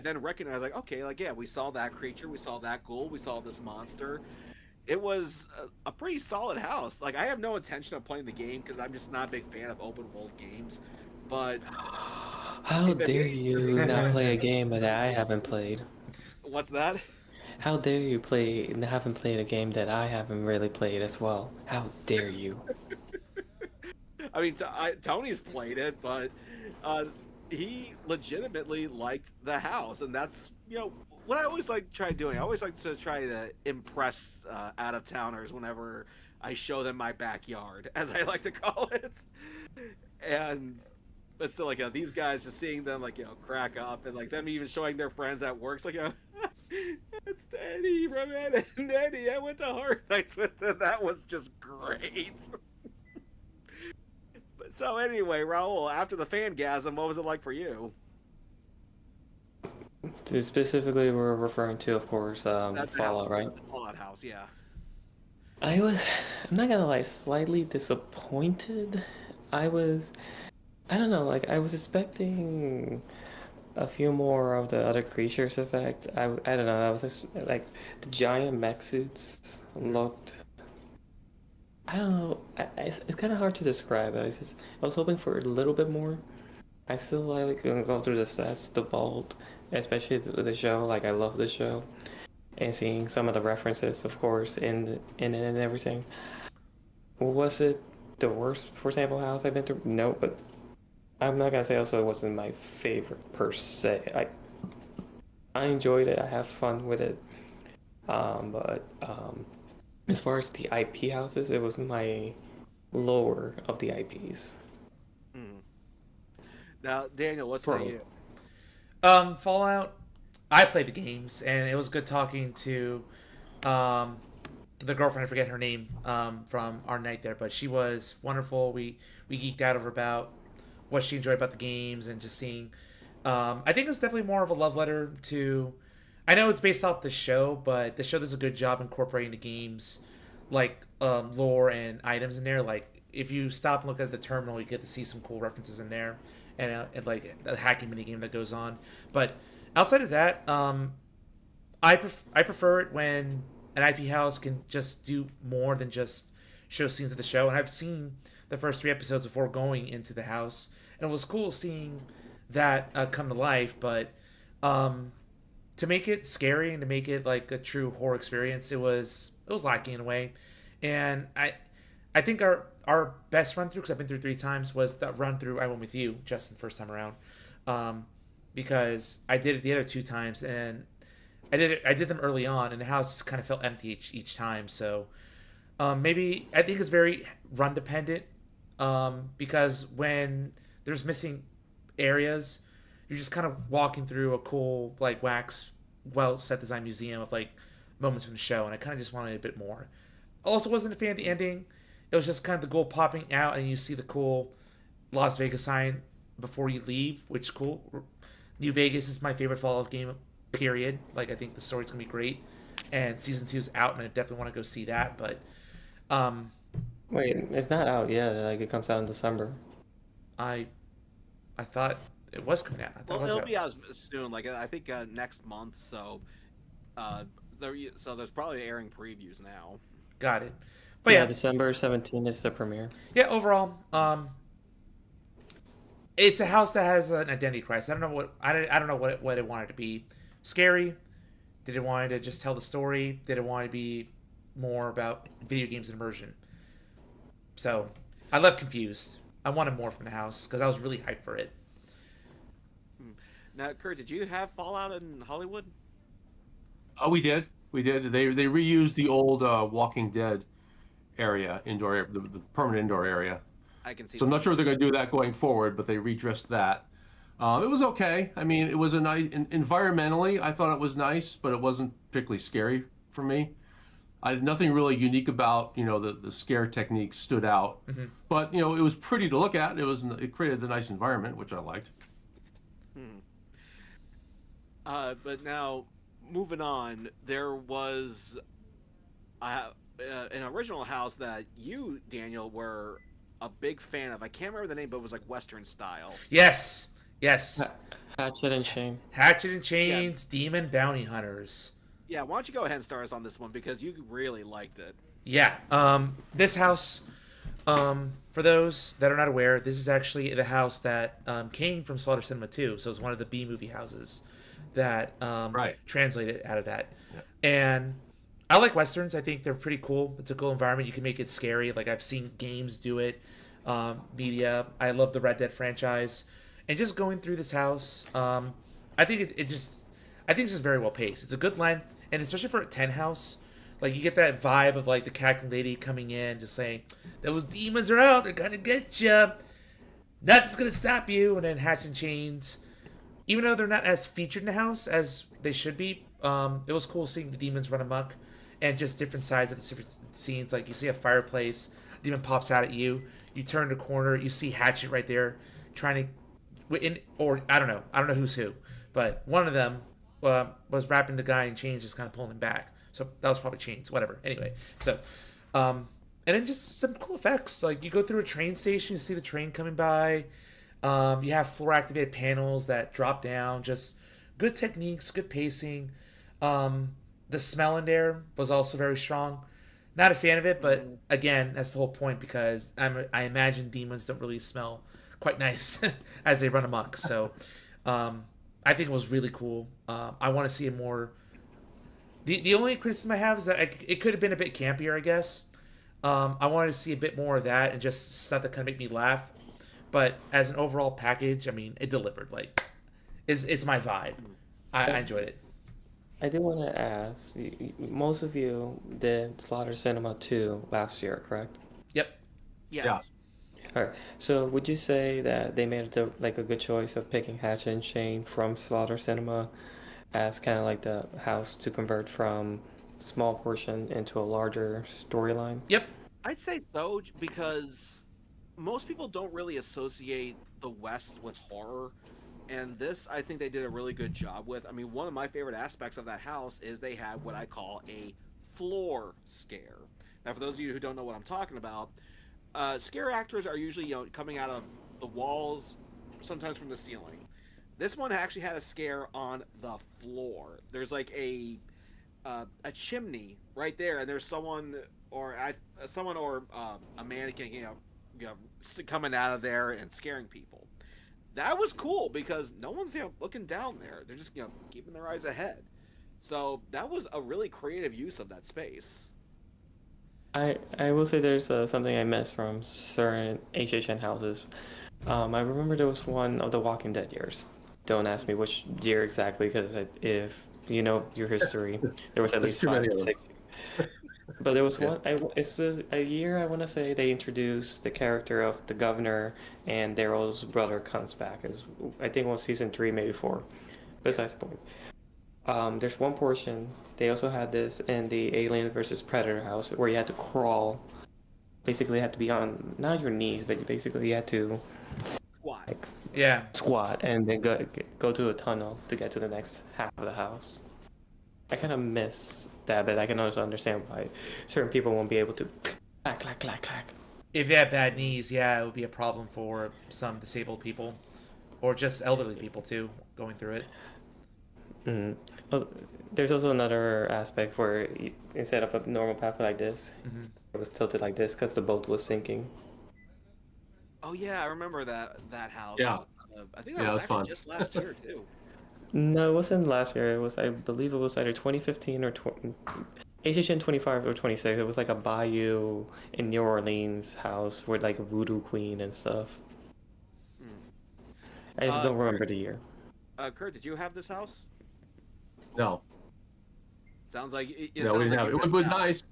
then recognized, like, okay, like, yeah, we saw that creature, we saw that ghoul, we saw this monster. It was a pretty solid house. Like, I have no intention of playing the game because I'm just not a big fan of open world games. But How dare you not play a game that I haven't played? What's that? How dare you haven't played a game that I haven't really played as well? How dare you? I mean, Tony's played it, but uh, he legitimately liked the house, and that's what I always like try doing. I always like to try to impress out of towners whenever I show them my backyard, as I like to call it. And but still, like these guys, just seeing them crack up, and like them even showing their friends at work, it's like it's Eddie from Ed and Eddie. I went to Hard Nights with them. That was just great. So anyway, Raul, after the fangasm, what was it like for you? Specifically, we're referring to, of course, That Fallout, house, right? the Fallout house, yeah. I'm not gonna lie, slightly disappointed. I don't know, like, I was expecting a few more of the other creatures effect. I don't know, I was just, like, the giant mech suits looked, I don't know, it's kind of hard to describe. I was hoping for a little bit more. I still like gonna go through the sets, the vault, especially the show. Like, I love the show, and seeing some of the references, of course, in it and everything. Was it the worst, for example, house I've been through? No, but I'm not gonna say also it wasn't my favorite per se. I enjoyed it. I have fun with it. But as far as the IP houses, it was my lower of the IPs. Hmm. Now, Daniel, what say Bro. you? Fallout. I played the games, and it was good talking to the girlfriend. I forget her name from our night there, but she was wonderful. We geeked out over about what she enjoyed about the games, and just seeing. I think it's definitely more of a love letter to. I know it's based off the show, but the show does a good job incorporating the games, like lore and items in there. Like if you stop and look at the terminal, you get to see some cool references in there, and like a hacking mini game that goes on. But outside of that, I prefer it when an IP house can just do more than just show scenes of the show. And I've seen the first 3 episodes before going into the house, and it was cool seeing that come to life. But to make it scary and to make it like a true horror experience, it was lacking in a way. And I think our best run through, because I've been through 3 times, was that run through I went with you, Justin, first time around, because I did it the other 2 times, and I did them early on, and the house kind of felt empty each time. So maybe I think it's very run dependent, because when there's missing areas, you're just kind of walking through a cool like wax well set design museum of like moments from the show, and I kind of just wanted a bit more. Also, wasn't a fan of the ending. It was just kind of the goal popping out, and you see the cool Las Vegas sign before you leave, which is cool. New Vegas is my favorite Fallout game, period. Like, I think the story's gonna be great, and season 2 is out, and I definitely want to go see that. But Wait, it's not out yet. Like, it comes out in December. I thought it was coming out. I thought Well, it was it'll out. be out soon. Like I think next month. So, there's probably airing previews now. Got it. But yeah, December 17th is the premiere. yeah. Overall, it's a house that has an identity crisis. I don't know what it wanted to be. Scary? Did it want to just tell the story? Did it want to be more about video games and immersion? So I left confused. I wanted more from the house because I was really hyped for it. Now, Kurt, did you have Fallout in Hollywood? Oh, we did. We did. They reused the old Walking Dead area, indoor, the permanent indoor area. I can see. So I'm that. not sure they're going to do that going forward, but they redressed that. It was okay. I mean, it was a nice environmentally. I thought it was nice, but it wasn't particularly scary for me. I had nothing really unique about the scare techniques stood out, but it was pretty to look at. It created a nice environment, which I liked. But now, moving on, there was an original house that you, Daniel, were a big fan of. I can't remember the name, but it was like Western style. Yes. Hatchet and Chain. Hatchet and Chains, Demon Bounty Hunters. Yeah, why don't you go ahead and start us on this one because you really liked it. Yeah. This house, For those that are not aware, this is actually the house that came from Slaughter Cinema 2. So it's one of the B movie houses that Right. translated out of that. Yeah. And I like westerns. I think they're pretty cool. It's a cool environment. You can make it scary. Like I've seen games do it. Media. I love the Red Dead franchise, and just going through this house, I think I think it's just very well paced. It's a good length, and especially for a 10 house, like you get that vibe of like the cackling lady coming in, just saying, "Those demons are out. They're gonna get you. Nothing's gonna stop you." And then Hatch and Chains, even though they're not as featured in the house as they should be, it was cool seeing the demons run amok, and just different sides of the different scenes. Like you see a fireplace, a demon pops out at you. You turn the corner, you see Hatchet right there, trying to, or I don't know who's who, but one of them was wrapping the guy in chains, just kind of pulling him back. So that was probably Chains, whatever. Anyway, so, and then just some cool effects. Like you go through a train station, you see the train coming by. You have floor activated panels that drop down. Just good techniques, good pacing. The smell in there was also very strong. Not a fan of it, but again, that's the whole point because I imagine demons don't really smell quite nice as they run amok. So I think it was really cool. I want to see it more. The only criticism I have is that it could have been a bit campier, I guess. I wanted to see a bit more of that and just stuff that kind of make me laugh. But as an overall package, I mean, it delivered. Like, it's my vibe. I enjoyed it. I do want to ask, most of you did Slaughter Cinema 2 last year, correct? Yep. Yes. Yeah. All right. So would you say that they made like a good choice of picking Hatchet and Shane from Slaughter Cinema as kind of like the house to convert from small portion into a larger storyline? Yep. I'd say so because most people don't really associate the West with horror. And this, I think they did a really good job with. I mean, one of my favorite aspects of that house is they had what I call a floor scare. Now, for those of you who don't know what I'm talking about, scare actors are usually coming out of the walls, sometimes from the ceiling. This one actually had a scare on the floor. There's like a chimney right there, and there's someone or a mannequin, coming out of there and scaring people. That was cool because no one's looking down there. They're just keeping their eyes ahead. So that was a really creative use of that space. I will say there's something I missed from certain HHN houses. I remember there was one of the Walking Dead years. Don't ask me which year exactly, because if you know your history, there was at least 5 to 6. But there was one. It's a year I want to say they introduced the character of the governor, and Daryl's brother comes back. I think it was season 3, maybe 4. Besides the point. There's one portion. They also had this in the Alien versus Predator house where you had to crawl. Basically, you had to be on not your knees, but basically you had to Why? Yeah. squat and then go to a tunnel to get to the next half of the house. I kind of miss that, but I can also understand why certain people won't be able to clack, clack, clack, clack. If you have bad knees, yeah, it would be a problem for some disabled people, or just elderly people too, going through it. Mm-hmm. Well, there's also another aspect where instead of a normal path like this, it was tilted like this because the boat was sinking. Oh yeah, I remember that house. Yeah. I think that was it was actually fun. just last year too. No, it wasn't last year. It was, I believe it was either 2015 or HHN 25 or 26. It was like a bayou in New Orleans house with like a voodoo queen and stuff. I just don't remember the year. Kurt, did you have this house? No. Sounds like it. No, sounds we didn't like have it. you It was missed out. nice.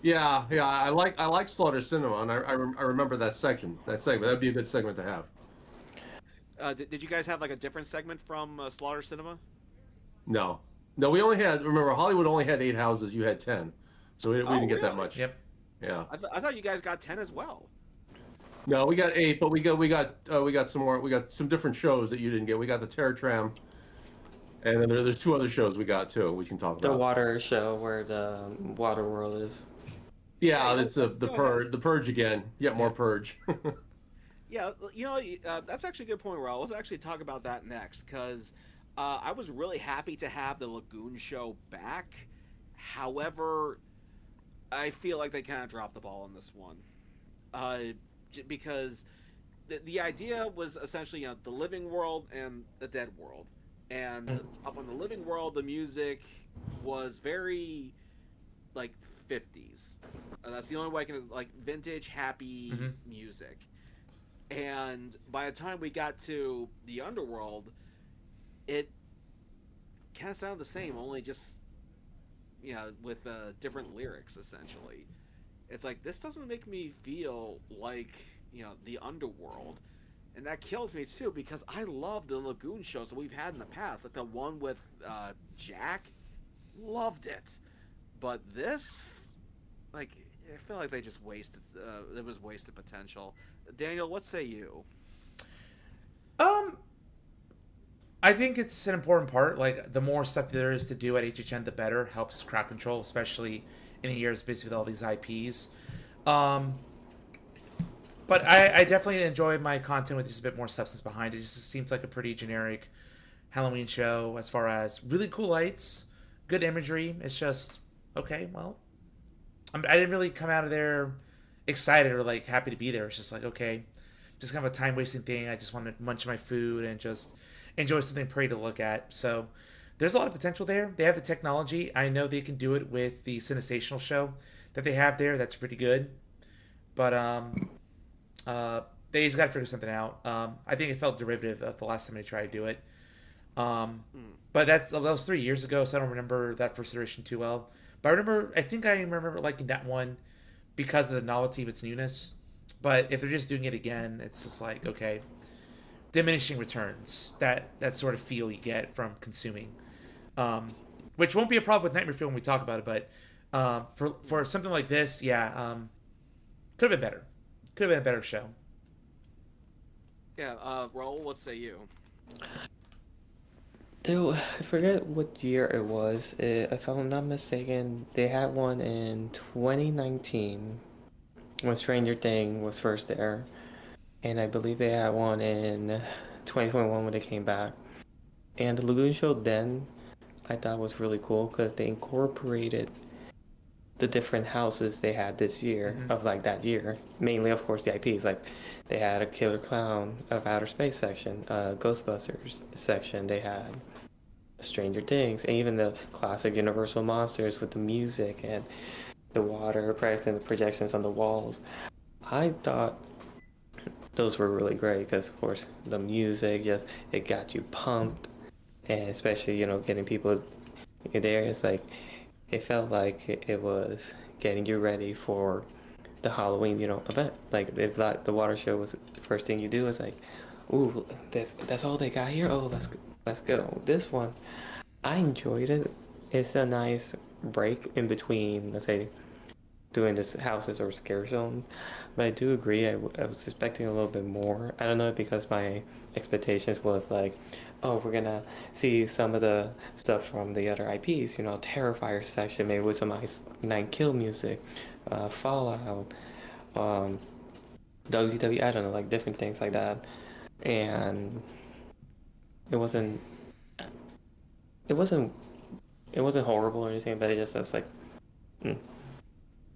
Yeah. I like Slaughter Cinema, and I remember that segment. That'd be a good segment to have. Did you guys have like a different segment from Slaughter Cinema? No, we only had. Remember, Hollywood only had 8 houses. You had 10, so we didn't get that really? much. Yep. Yeah. I thought you guys got 10 as well. No, we got 8, but we got some more. We got some different shows that you didn't get. We got the Terror Tram, and then there's 2 other shows we got too. We can talk The about. water show where the water world is. Yeah, Yeah, it's the purge. The purge again. Yet more purge. Yeah, that's actually a good point, Raul. Let's actually talk about that next, because I was really happy to have the Lagoon show back. However, I feel like they kind of dropped the ball on this one. because the idea was essentially the living world and the dead world, and up on the living world, the music was very like 50s. That's the only way I can like vintage happy Mm-hmm. music. And by the time we got to the underworld, it kind of sounded the same, only just with different lyrics essentially. It's like this doesn't make me feel like the underworld, and that kills me too because I love the lagoon shows that we've had in the past, like the one with Jack. Loved it, but this, like, I feel like they just wasted. It was wasted potential. Daniel, what say you? Um, I think it's an important part. Like, the more stuff there is to do at HHN, the better. Helps crowd control, especially in a year as busy with all these IPs. Um, but I definitely enjoy my content with just a bit more substance behind it. It just seems like a pretty generic Halloween show as far as really cool lights, good imagery. It's just, okay, well, I didn't really come out of there excited or like happy to be there. It's just like, okay, just kind of a time wasting thing. I just want to munch my food and just enjoy something pretty to look at. So there's a lot of potential there. They have the technology. I know they can do it with the Cinesational show that they have there. That's pretty good. But they just got to figure something out. I think it felt derivative of the last time they tried to do it. Um, Hmm. but that was 3 years ago, so I don't remember that first iteration too well. But I think I remember liking that one because of the novelty of its newness. But if they're just doing it again, it's just like, okay, diminishing returns. That sort of feel you get from consuming, um, which won't be a problem with Nightmare Fuel when we talk about it. But for something like this, yeah, could have been better. Could have been a better show. Yeah, Raul, what say you? I forget what year it was. If I'm not mistaken, they had one in 2019 when Stranger Thing was first there, and I believe they had one in 2021 when they came back. And the Lagoon Show then I thought was really cool because they incorporated the different houses they had this year Mm-hmm. of like that year. Mainly, of course, the IPs. Like they had a Killer Clown of Outer Space section, Ghostbusters section. They had Stranger Things, and even the classic Universal monsters with the music and the water effects and the projections on the walls. I thought those were really great because, of course, the music just it got you pumped, and especially getting people there. It's like it felt like it was getting you ready for the Halloween event. Like if the water show was the first thing you do, it's like, ooh, that's all they got here. Oh, let's go. This one, I enjoyed it. It's a nice break in between, let's say, doing this houses or scare zones. But I do agree. I was expecting a little bit more. I don't know because my expectations was like, oh, we're gonna see some of the stuff from the other IPs. Terrifier section, maybe with some Ice Nine Kill music, Fallout, um, WWE. I don't know, like different things like that. And it wasn't. It wasn't. It wasn't horrible or anything, but it was like, mm,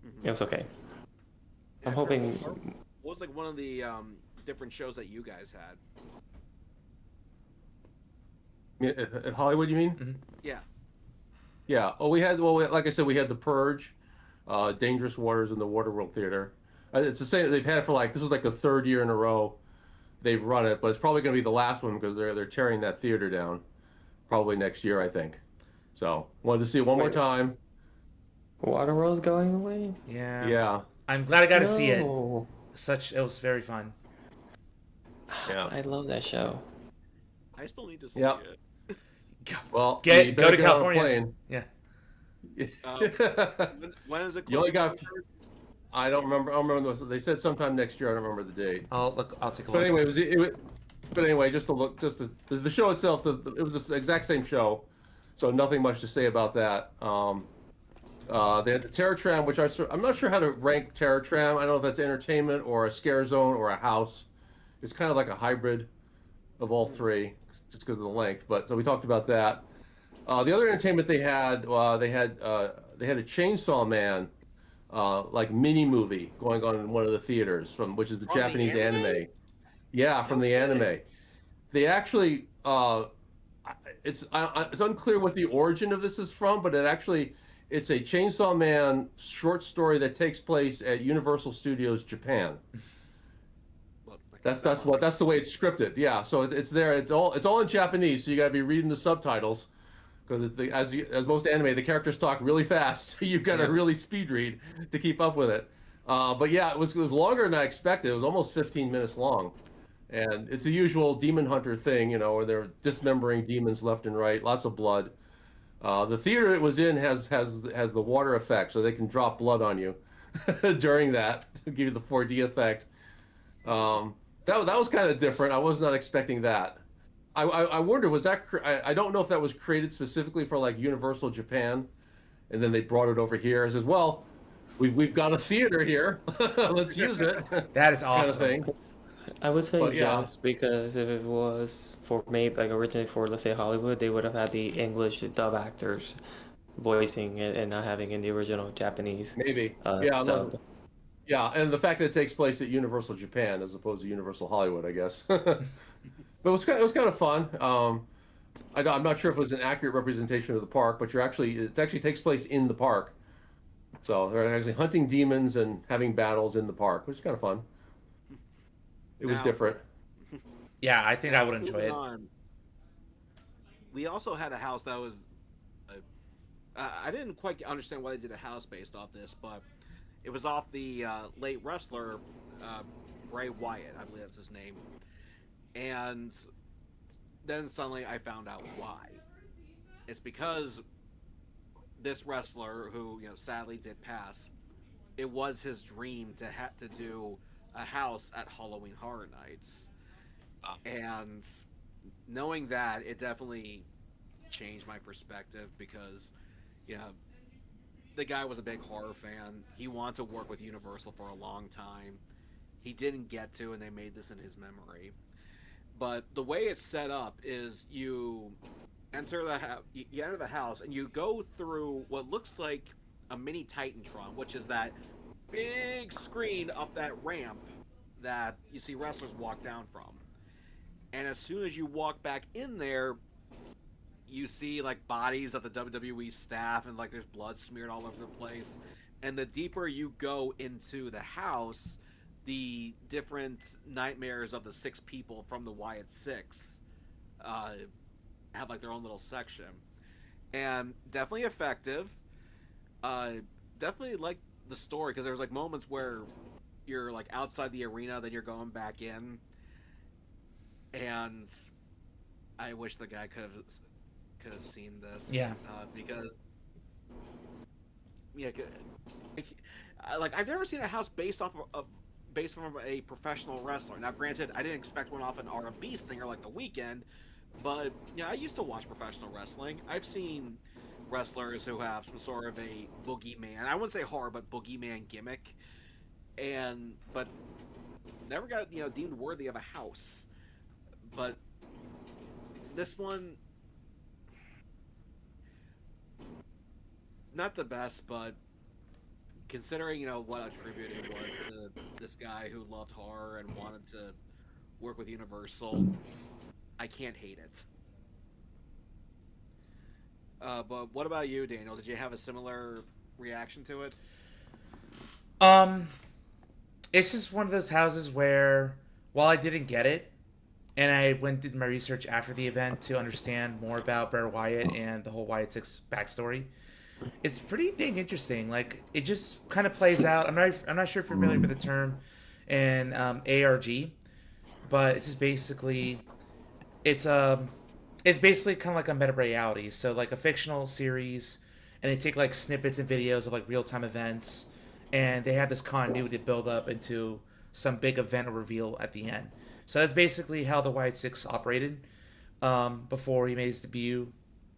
Mm-hmm. it was okay. I'm Yeah, Kurt, hoping. what was like one of the different shows that you guys had? At Hollywood, you mean? Mm-hmm. Yeah. Yeah. Oh, like I said, we had The Purge, Dangerous Waters in the Waterworld Theater. It's the same. They've had it for like this is like the third year in a row they've run it, but it's probably going to be the last one because they're tearing that theater down, probably next year, I think. So wanted to see it one more Wait. time. Waterworld's going away? Yeah. Yeah. I'm glad I got to see it. No. It was very fun. Yeah. I love that show. I still need to see Yep. it. Well, Go you better to get on a California. Yeah. plane. When is it? You only got. closing? I don't remember. They said sometime next year. I don't remember the date. I'll take a look. But anyway, it was. But anyway, just to look, the show itself. It was the exact same show, so nothing much to say about that. They had the Terror Tram, which I'm not sure how to rank Terror Tram. I don't know if that's entertainment or a scare zone or a house. It's kind of like a hybrid of all three, just because of the length. But so we talked about that. The other entertainment they had a Chainsaw Man like mini movie going on in one of the theaters which is the From the Japanese anime? anime. Yeah, from No the kidding. anime. They actually it's unclear what the origin of this is from, but it's a Chainsaw Man short story that takes place at Universal Studios Japan. Well, That's that that's what market. that's the way it's scripted. Yeah, so it's there. It's all in Japanese, so you got to be reading the subtitles because as most anime, the characters talk really fast, so you've got to Yep. really speed read to keep up with it. But yeah, it was longer than I expected. It was almost 15 minutes long, and it's the usual demon hunter thing, where they're dismembering demons left and right, lots of blood. The theater it was in has the water effect, so they can drop blood on you during that, give you the 4D effect. Um, that was kind of different. I was not expecting that. I wonder, was that I don't know if that was created specifically for like Universal Japan, and then they brought it over here. It says, well, we've got a theater here, let's use it, That is kind of awesome. thing. I would say But yeah, yes, because if it was for made like originally for, let's say, Hollywood, they would have had the English dub actors voicing it and not having in the original Japanese maybe. Yeah, sub. yeah, and the fact that it takes place at Universal Japan as opposed to Universal Hollywood, I guess. But it was kind of fun. I'm not sure if it was an accurate representation of the park, but it actually takes place in the park. So they're actually hunting demons and having battles in the park, which is kind of fun. It was Now, different. Yeah, I think I would enjoy moving it. on. We also had a house that was. Uh, I didn't quite understand why they did a house based off this, but it was off the late wrestler Bray Wyatt, I believe that's his name. And then suddenly I found out why. It's because this wrestler, who sadly did pass, it was his dream to have to do a house at Halloween Horror Nights, and knowing that, it definitely changed my perspective because, you know, the guy was a big horror fan. He wanted to work with Universal for a long time. He didn't get to, and they made this in his memory. But the way it's set up is you enter the house and you go through what looks like a mini Titantron, which is that big screen up that ramp that you see wrestlers walk down from. And as soon as you walk back in there, you see like bodies of the WWE staff and like there's blood smeared all over the place. And the deeper you go into the house, the different nightmares of the six people from the Wyatt Six uh, have like their own little section, and definitely effective. Uh, Definitely like the story because there's like moments where you're like outside the arena, then you're going back in, and I wish the guy could have seen this. Yeah. Because yeah, like I've never seen a house based from a professional wrestler. Now, granted, I didn't expect one off an R&B singer like The Weeknd, but yeah, I used to watch professional wrestling. I've seen wrestlers who have some sort of a boogeyman. I wouldn't say horror, but boogeyman gimmick, but never got deemed worthy of a house. But this one, not the best, but considering what a tribute it was to this guy who loved horror and wanted to work with Universal, I can't hate it. But what about you, Daniel? Did you have a similar reaction to it? Um, it's just one of those houses where, while I didn't get it, and I went did my research after the event to understand more about Bray Wyatt and the whole Wyatt Six backstory, it's pretty dang interesting. Like it just kind of plays out. I'm not sure if you're familiar with the term in ARG, but it's just basically it's it's basically kind of like a meta reality. So like a fictional series, and they take like snippets and videos of like real time events, and they have this continuity to build up into some big event or reveal at the end. So that's basically how the White Six operated before he made his debut,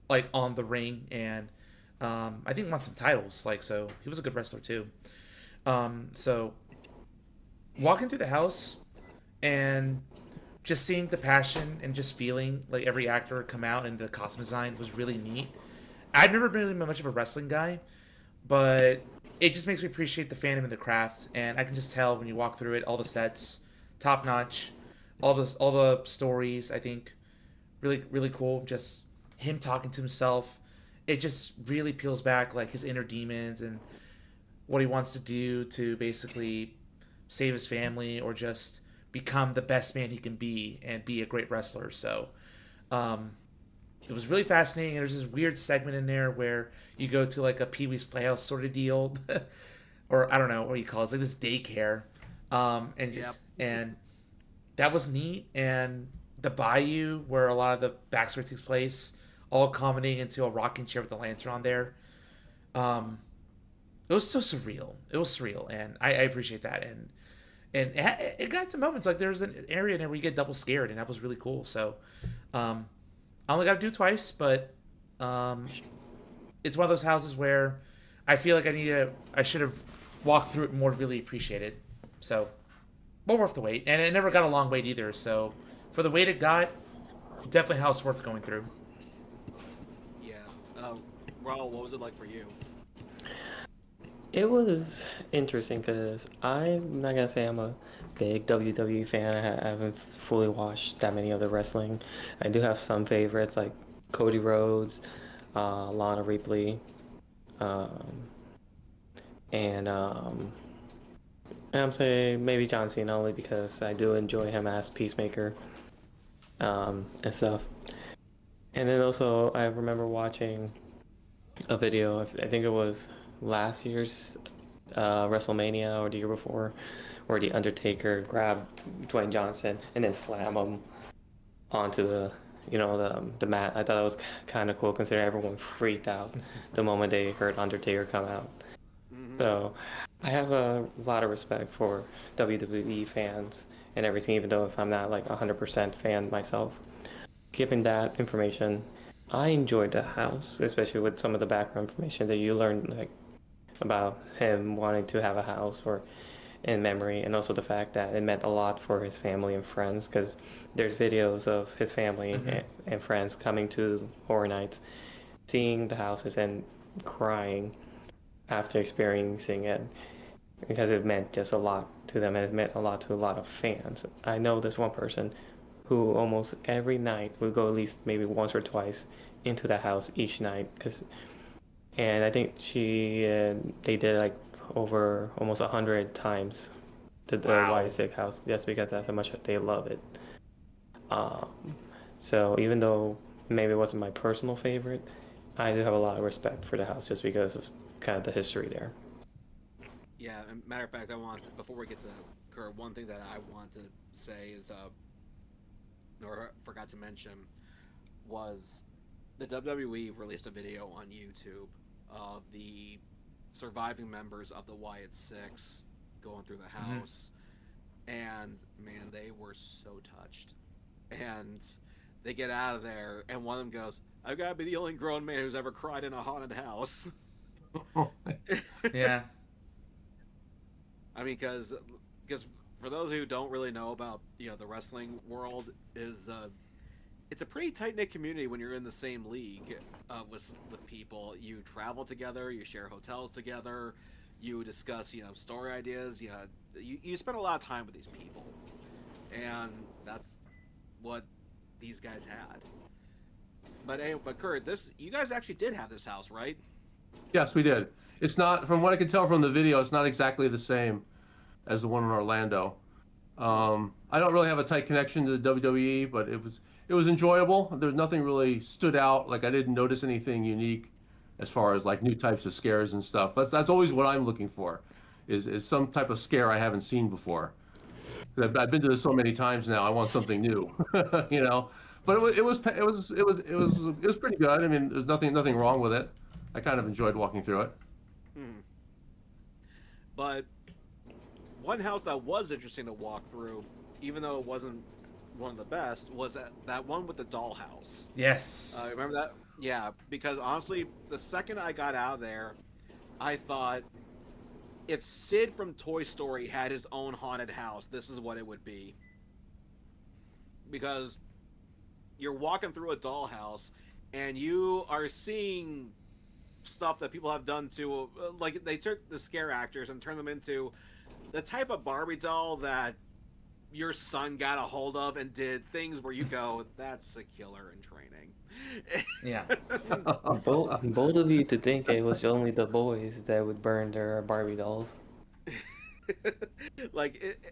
like on the ring, and I think won some titles. Like so, he was a good wrestler too. So walking through the house and just seeing the passion and just feeling like every actor come out and the costume design was really neat. I've never been really much of a wrestling guy, but it just makes me appreciate the fandom and the craft, and I can just tell when you walk through it, all the sets, top notch, all the stories. I think really cool. Just him talking to himself, it just really peels back like his inner demons and what he wants to do to basically save his family or just become the best man he can be and be a great wrestler. So, um, it was really fascinating. There's this weird segment in there where you go to like a Pee Wee's Playhouse sort of deal, or I don't know what you call it. It's like this daycare, Yep. and that was neat. And the bayou where a lot of the backstory takes place, all culminating into a rocking chair with a lantern on there. Um, it was so surreal. It was surreal, and I appreciate that. And it got to moments like there's an area in there where you get double scared, and that was really cool. So, um, I only got to do it twice, but um, it's one of those houses where I feel like I should have walked through it more to really appreciate it. So, well worth the wait, and it never got a long wait either. So, for the wait it got, definitely a house worth going through. Yeah. Raul, what was it like for you? It was interesting because I'm not gonna say I'm a big WWE fan. I haven't fully watched that many of the wrestling. I do have some favorites like Cody Rhodes, Lana Ripley, um, and I'm saying maybe John Cena only because I do enjoy him as Peacemaker, and stuff. And then also I remember watching a video. I think it was last year's WrestleMania or the year before, where the Undertaker grabbed Dwayne Johnson and then slam him onto the mat. I thought it was kind of cool considering everyone freaked out the moment they heard Undertaker come out. Mm-hmm. So I have a lot of respect for WWE fans and everything, even though if I'm not like 100% fan myself. Given that information, I enjoyed the house, especially with some of the background information that you learned, like about him wanting to have a house or in memory, and also the fact that it meant a lot for his family and friends. Because there's videos of his family and friends coming to horror nights, seeing the houses and crying after experiencing it because it meant just a lot to them and it meant a lot to a lot of fans. I know this one person who almost every night would go at least maybe once or twice into the house each night and I think they did like over almost 100 times the Wow. Y6 house just because that's how much they love it. Um, so even though maybe it wasn't my personal favorite, I do have a lot of respect for the house just because of kind of the history there. Yeah. And matter of fact, before we get to Kurt, one thing that I want to say is, or forgot to mention, was the WWE released a video on YouTube of the surviving members of the Wyatt Six going through the house, and man, they were so touched. And they get out of there, and one of them goes, "I've got to be the only grown man who's ever cried in a haunted house." Yeah. I mean, because for those who don't really know about the wrestling world, is it's a pretty tight knit community when you're in the same league with people. You travel together, you share hotels together, you discuss story ideas. You spend a lot of time with these people, and that's what these guys had. But anyway, Kurt, you guys actually did have this house, right? Yes, we did. It's not, from what I can tell from the video, it's not exactly the same as the one in Orlando. I don't really have a tight connection to the WWE, but it was enjoyable. There's nothing really stood out. Like I didn't notice anything unique as far as like new types of scares and stuff. That's always what I'm looking for, is some type of scare I haven't seen before. I've been to this so many times now. I want something new, you know. But it was pretty good. I mean, there's nothing wrong with it. I kind of enjoyed walking through it. Hmm. But one house that was interesting to walk through, even though it wasn't one of the best, was that one with the dollhouse. Yes. Remember that? Yeah, because honestly, the second I got out of there, I thought if Sid from Toy Story had his own haunted house, this is what it would be. Because you're walking through a dollhouse and you are seeing stuff that people have done to, like, they took the scare actors and turned them into the type of Barbie doll that your son got a hold of and did things where you go, that's a killer in training. Yeah. Bold of you to think it was only the boys that would burn their Barbie dolls.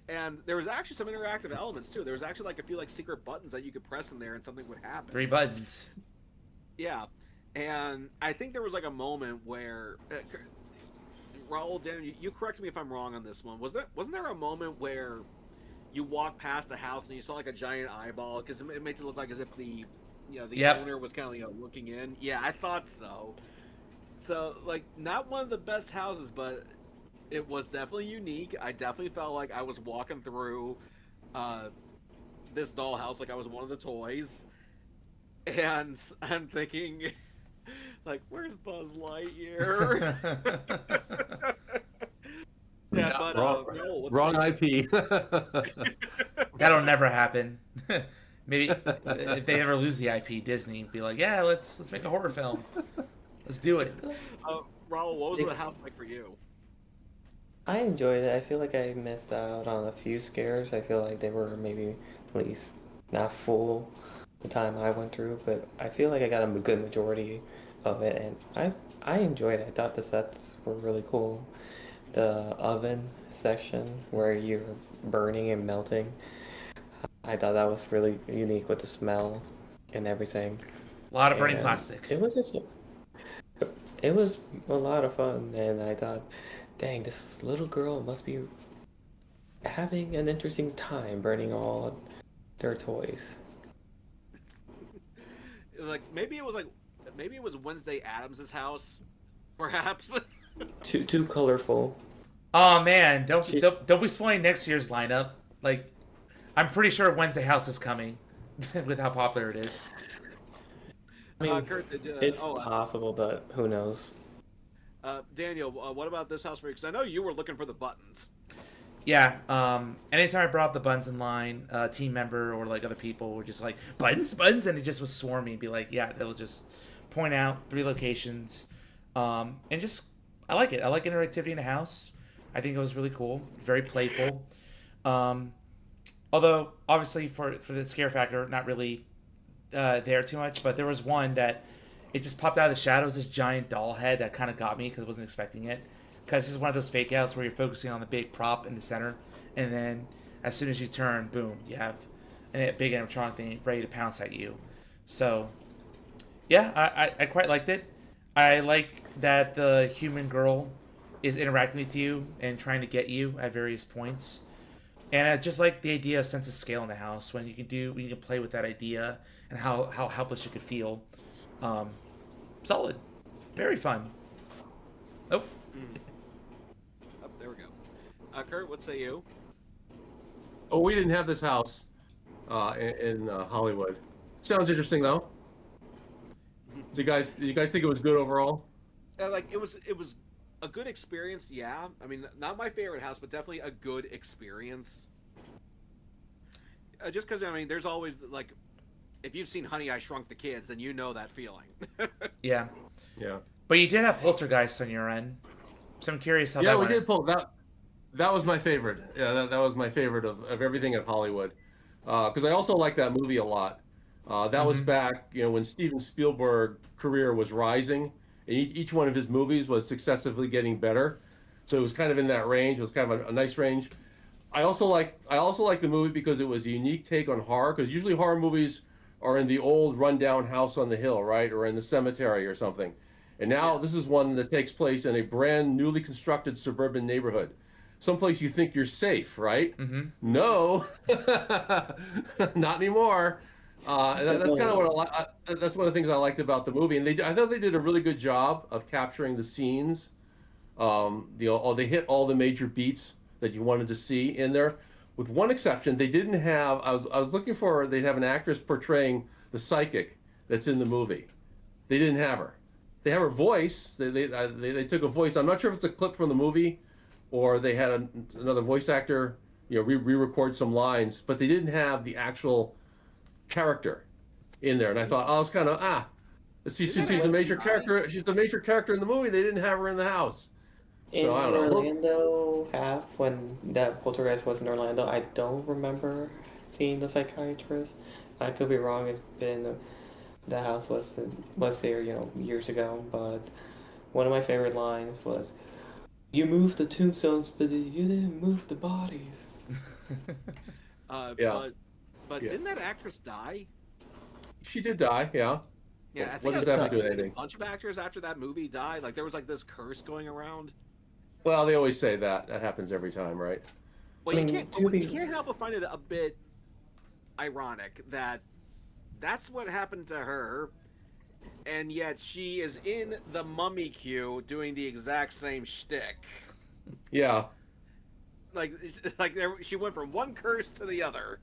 And there was actually some interactive elements too. There was actually like a few like secret buttons that you could press in there and something would happen. 3 buttons. Yeah, and I think there was like a moment where Raul, Dan, you correct me if I'm wrong on this one. Wasn't there a moment where you walked past a house and you saw like a giant eyeball because it makes it look like as if the Yep. owner was kind of looking in. Yeah, I thought so. So like not one of the best houses, but it was definitely unique. I definitely felt like I was walking through this dollhouse like I was one of the toys, and I'm thinking, like, where's Buzz Lightyear? Yeah, but wrong IP. That'll never happen. Maybe if they ever lose the IP, Disney be like, yeah, let's make a horror film. Let's do it. Raul, what was the house like for you? I enjoyed it. I feel like I missed out on a few scares. I feel like they were maybe at least not full the time I went through, but I feel like I got a good majority of it, and I enjoyed it. I thought the sets were really cool. The oven section where you're burning and melting, I thought that was really unique with the smell and everything. A lot of burning And plastic. it was it was a lot of fun, and I thought, dang, this little girl must be having an interesting time burning all their toys. Like maybe it was Wednesday Addams' house, perhaps. Too colorful. Oh man, She's- don't be spoiling next year's lineup. Like, I'm pretty sure Wednesday House is coming, with how popular it is. I mean, Kurt, it's possible, but who knows? Daniel, what about this house for you? Because I know you were looking for the buttons. Yeah. Anytime I brought up the buttons in line, a team member or like other people were just like buttons, and it just was swarming. Be like, yeah, they'll just point out 3 locations, and just I like it. I like interactivity in a house. I think it was really cool, very playful. Although obviously for the scare factor, not really there too much. But there was one that it just popped out of the shadows. This giant doll head that kind of got me because I wasn't expecting it. Because this is one of those fake outs where you're focusing on the big prop in the center, and then as soon as you turn, boom, you have a big animatronic thing ready to pounce at you. So, yeah, I quite liked it. I like that the human girl is interacting with you and trying to get you at various points. And I just like the idea of sense of scale in the house when you can play with that idea and how helpless you could feel. Solid, very fun. Oh. Oh, there we go. Kurt, what say you? Oh, we didn't have this house in Hollywood. Sounds interesting though. Do you guys think it was good overall? Like it was a good experience. Yeah, I mean, not my favorite house, but definitely a good experience. Just because I mean, there's always like, if you've seen Honey, I Shrunk the Kids, then you know that feeling. Yeah. Yeah. But you did have Poltergeist on your end, so I'm curious how that Yeah, we went. did pull that. That was my favorite. Yeah, that was my favorite of everything at Hollywood. Because I also like that movie a lot. That was back, when Steven Spielberg's career was rising, and each one of his movies was successively getting better. So it was kind of in that range. It was kind of a nice range. I also like the movie because it was a unique take on horror. Because usually horror movies are in the old rundown house on the hill, right, or in the cemetery or something. And now this is one that takes place in a brand newly constructed suburban neighborhood, someplace you think you're safe, right? Mm-hmm. No, not anymore. That's kind of what that's one of the things I liked about the movie, and I thought they did a really good job of capturing the scenes. They hit all the major beats that you wanted to see in there, with one exception. They didn't have. I was looking for. They have an actress portraying the psychic that's in the movie. They didn't have her. They have her voice. They took a voice. I'm not sure if it's a clip from the movie, or they had another voice actor, re-record some lines, but they didn't have the actual character in there. And I thought, I was kind of She's Isn't that a major FBI? character. She's a major character in the movie. They didn't have her in the house. In So I the don't know. Orlando half, when that poltergeist was in Orlando, I don't remember seeing the psychiatrist. I could be wrong. It's been the house was there, years ago. But one of my favorite lines was, "You moved the tombstones, but you didn't move the bodies." Yeah, But yeah. didn't that actress die? She did die. Yeah. Yeah, I What think does that have to do with like a anything? bunch of actors after that movie died. Like there was like this curse going around. Well, they always say that. That happens every time, right? Well, I mean, to you be can't help but find it a bit ironic that that's what happened to her, and yet she is in the Mummy queue doing the exact same shtick. Yeah. Like she went from one curse to the other.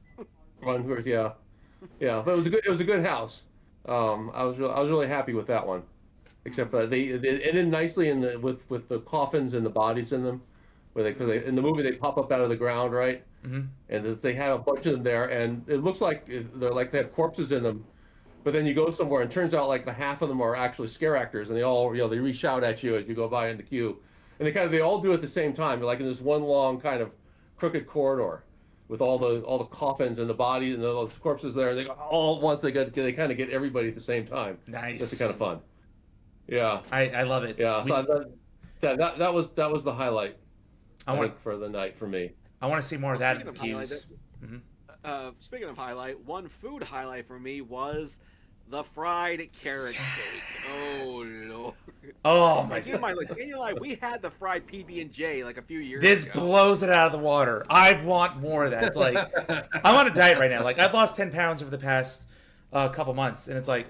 Yeah. Yeah. But it was a good house. I was really happy with that one. Except for they ended nicely in the with the coffins and the bodies in them, where because in the movie they pop up out of the ground, right? Hmm. And they had a bunch of them there, and it looks like they're like they have corpses in them. But then you go somewhere, and it turns out like the half of them are actually scare actors, and they all they reach out at you as you go by in the queue, and they all do it at the same time. They're like in this one long kind of crooked corridor with all the coffins and the bodies and those corpses there. And they go all at once. They kind of get everybody at the same time. Nice. That's kind of fun. Yeah. I love it. Yeah, so that was the highlight. I want think for the night for me. I want to see more of that in Speaking the of highlight, queues. Hmm. speaking of highlight, one food highlight for me was the fried carrot cake. Oh lord! Oh my Like you god! might look, Daniel and I, we had the fried PB&J like a few years This ago. blows it out of the water. I want more of that. It's like I'm on a diet right now. Like I've lost 10 pounds over the past couple months, and it's like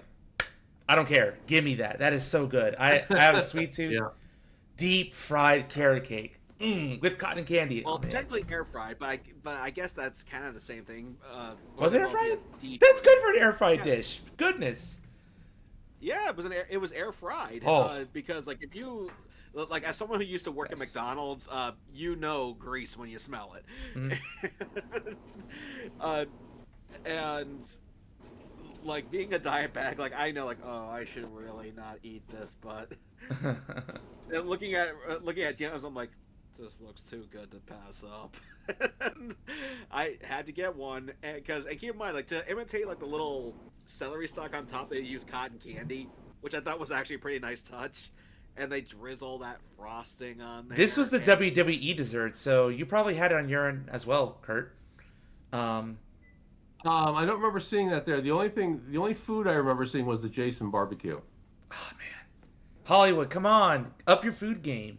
I don't care. Give me that. That is so good. I have a sweet tooth. Yeah. Deep fried carrot cake with cotton candy. Well, on it. technically air fried, but I guess that's kind of the same thing. Was it air well, fried? deep That's good fried. for an air fried Yeah. dish. Goodness. Yeah, it was air fried. Oh. Because like if you like as someone who used to work at Yes. McDonald's, you know grease when you smell it. Mhm. And like being a diabetic, like I know like oh I should really not eat this, but and looking at Deanna's, I'm like this looks too good to pass up. I had to get one because and keep in mind like to imitate like the little celery stalk on top they use cotton candy, which I thought was actually a pretty nice touch, and they drizzle that frosting on there. This was the and- WWE dessert, so you probably had it on your end as well, Kurt. I don't remember seeing that there. The only food I remember seeing was the Jason barbecue. Oh man, Hollywood, come on, up your food game.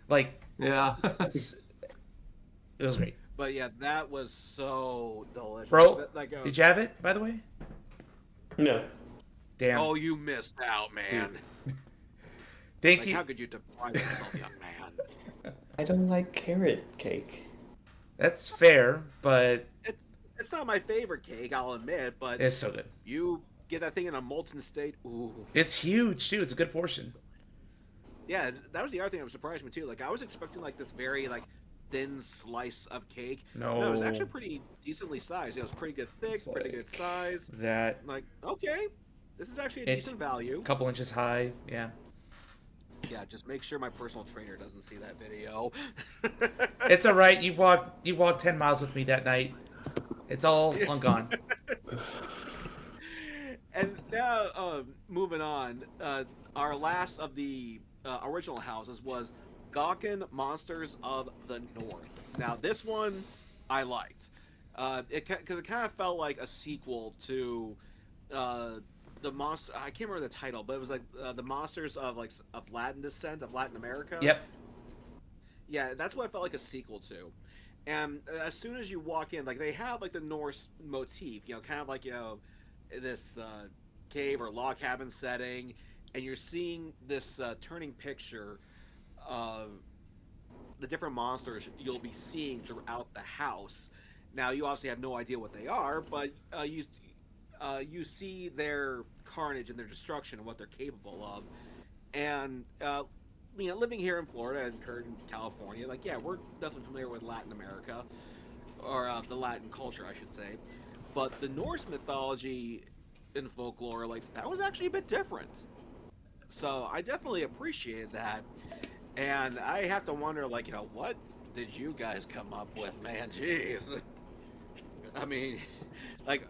Like Yeah. it was great, But yeah, that was so delicious. bro. Like, Did you have it, by the way? No. Damn. oh, you missed out, man. Thank Like, you. how could you deprive yourself, young man? I don't like carrot cake. That's fair, but It's not my favorite cake, I'll admit, but it's so good. you get that thing in a molten state. Ooh. It's huge too. It's a good portion. Yeah, that was the other thing that surprised me too. Like I was expecting like this very like thin slice of cake. No, it was actually pretty decently sized. It was pretty good thick, It's pretty like- good size. that Like, okay, this is actually a It- decent value. couple inches high. Yeah, Yeah, just make sure my personal trainer doesn't see that video. it's all right. You walked 10 miles with me that night. It's all long gone. And now, moving on, our last of the original houses was Gawkin Monsters of the North. Now, this one I liked, because it kind of felt like a sequel to the monster. I can't remember the title, but it was like the monsters of Latin descent of Latin America. Yep. Yeah, that's what it felt like a sequel to. And as soon as you walk in, like they have like the Norse motif, kind of like this cave or log cabin setting, and you're seeing this turning picture of the different monsters you'll be seeing throughout the house. Now you obviously have no idea what they are, but you see their carnage and their destruction and what they're capable of, and living here in Florida and Kurt in California, like, yeah, we're definitely familiar with Latin America, or the Latin culture, I should say. But the Norse mythology in folklore, like that was actually a bit different. So I definitely appreciated that. And I have to wonder, like, what did you guys come up with, man? Jeez. I mean, like,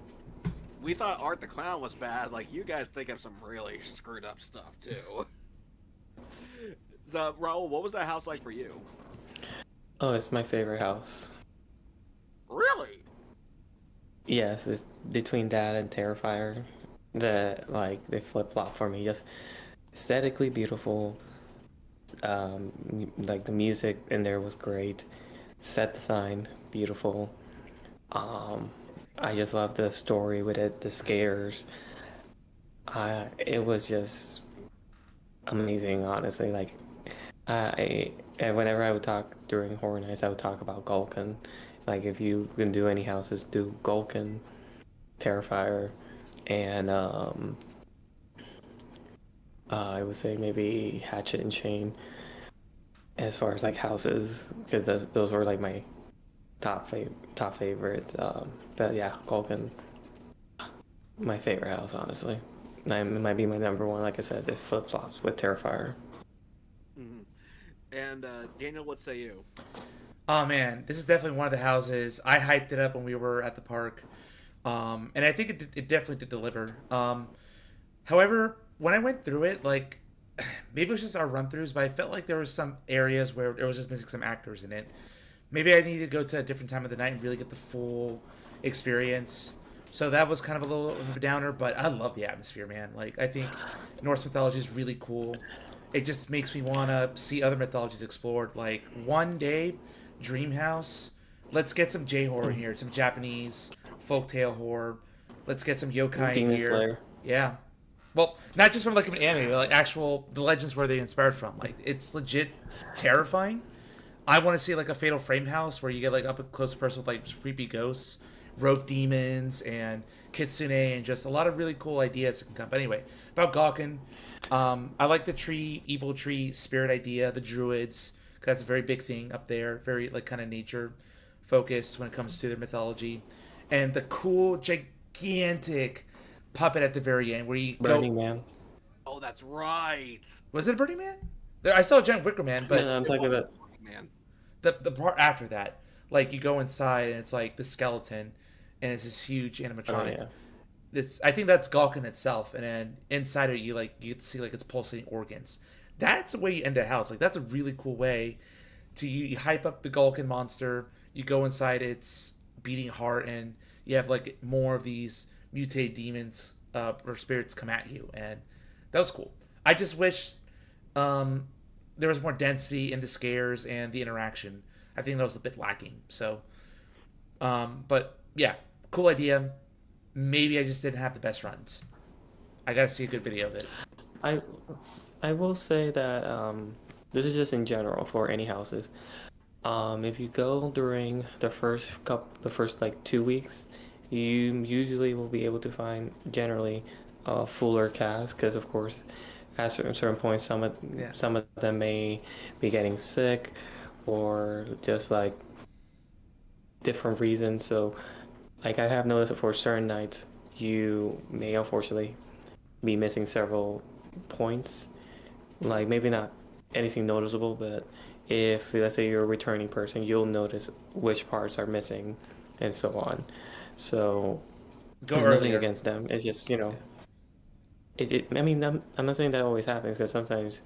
we thought Art the Clown was bad. Like, you guys think of some really screwed up stuff, too. So, Raul, what was that house like for you? Oh, it's my favorite house. Really? Yes, it's between that and Terrifier. They flip flop for me. Just aesthetically beautiful. Like the music in there was great. Set design beautiful. Um, I just love the story with it, the scares. It was just amazing, honestly. Like and whenever I would talk during horror nights, I would talk about Gulkin. Like if you can do any houses, do Gulkin, Terrifier, and I would say maybe Hatchet and Chain as far as like houses, because those were like my top favorites. But yeah, Gulkin, my favorite house, honestly. It might be my number one. Like I said, it flip flops with Terrifier. Mm-hmm. And Daniel, what say you? Oh man, this is definitely one of the houses. I hyped it up when we were at the park, and I think it definitely did deliver. However, when I went through it, like maybe it was just our run throughs, but I felt like there was some areas where it was just missing some actors in it. Maybe I needed to go to a different time of the night and really get the full experience. So that was kind of a little of a downer, but I love the atmosphere, man. Like I think Norse mythology is really cool. It just makes me want to see other mythologies explored. Like one day, Dreamhouse. Let's get some J horror in here, some Japanese folktale horror. Let's get some yokai in Demon here. Slayer. Yeah. Well, not just from like an anime, but like actual the legends where they inspired from. Like it's legit terrifying. I want to see like a Fatal Frame house where you get like up close person with like creepy ghosts, rope demons, and kitsune, and just a lot of really cool ideas that can come. But anyway, about Gawkin, I like the tree, evil tree spirit idea, the druids. 'Cause that's a very big thing up there, very like kind of nature focused when it comes to their mythology, and the cool gigantic puppet at the very end where you Burning go. Man. Oh, that's right. Was it a Burning Man? I saw a giant Wicker Man, but No, I'm talking about. Man. the part after that, like you go inside and it's like the skeleton, and it's this huge Oh animatronic. yeah. It's I think that's Gawkin itself, and then inside of it you get to see like its pulsating organs. That's a way you end a house. Like that's a really cool way to you hype up the Gawkin monster. You go inside its beating heart, and you have like more of these mutated demons or spirits come at you, and that was cool. I just wish there was more density in the scares and the interaction. I think that was a bit lacking. So, but yeah, cool idea. Maybe I just didn't have the best runs. I gotta see a good video of it. I I will say that this is just in general for any houses. If you go during the first like 2 weeks, you usually will be able to find generally a fuller cast because of course at certain points Yeah. some of them may be getting sick or just like different reasons. So like I have noticed that for certain nights you may unfortunately be missing several points. Like maybe not anything noticeable, but if let's say you're a returning person, you'll notice which parts are missing and so on. So Go there's nothing earlier. against them. It's just, I mean, I'm not saying that always happens because sometimes,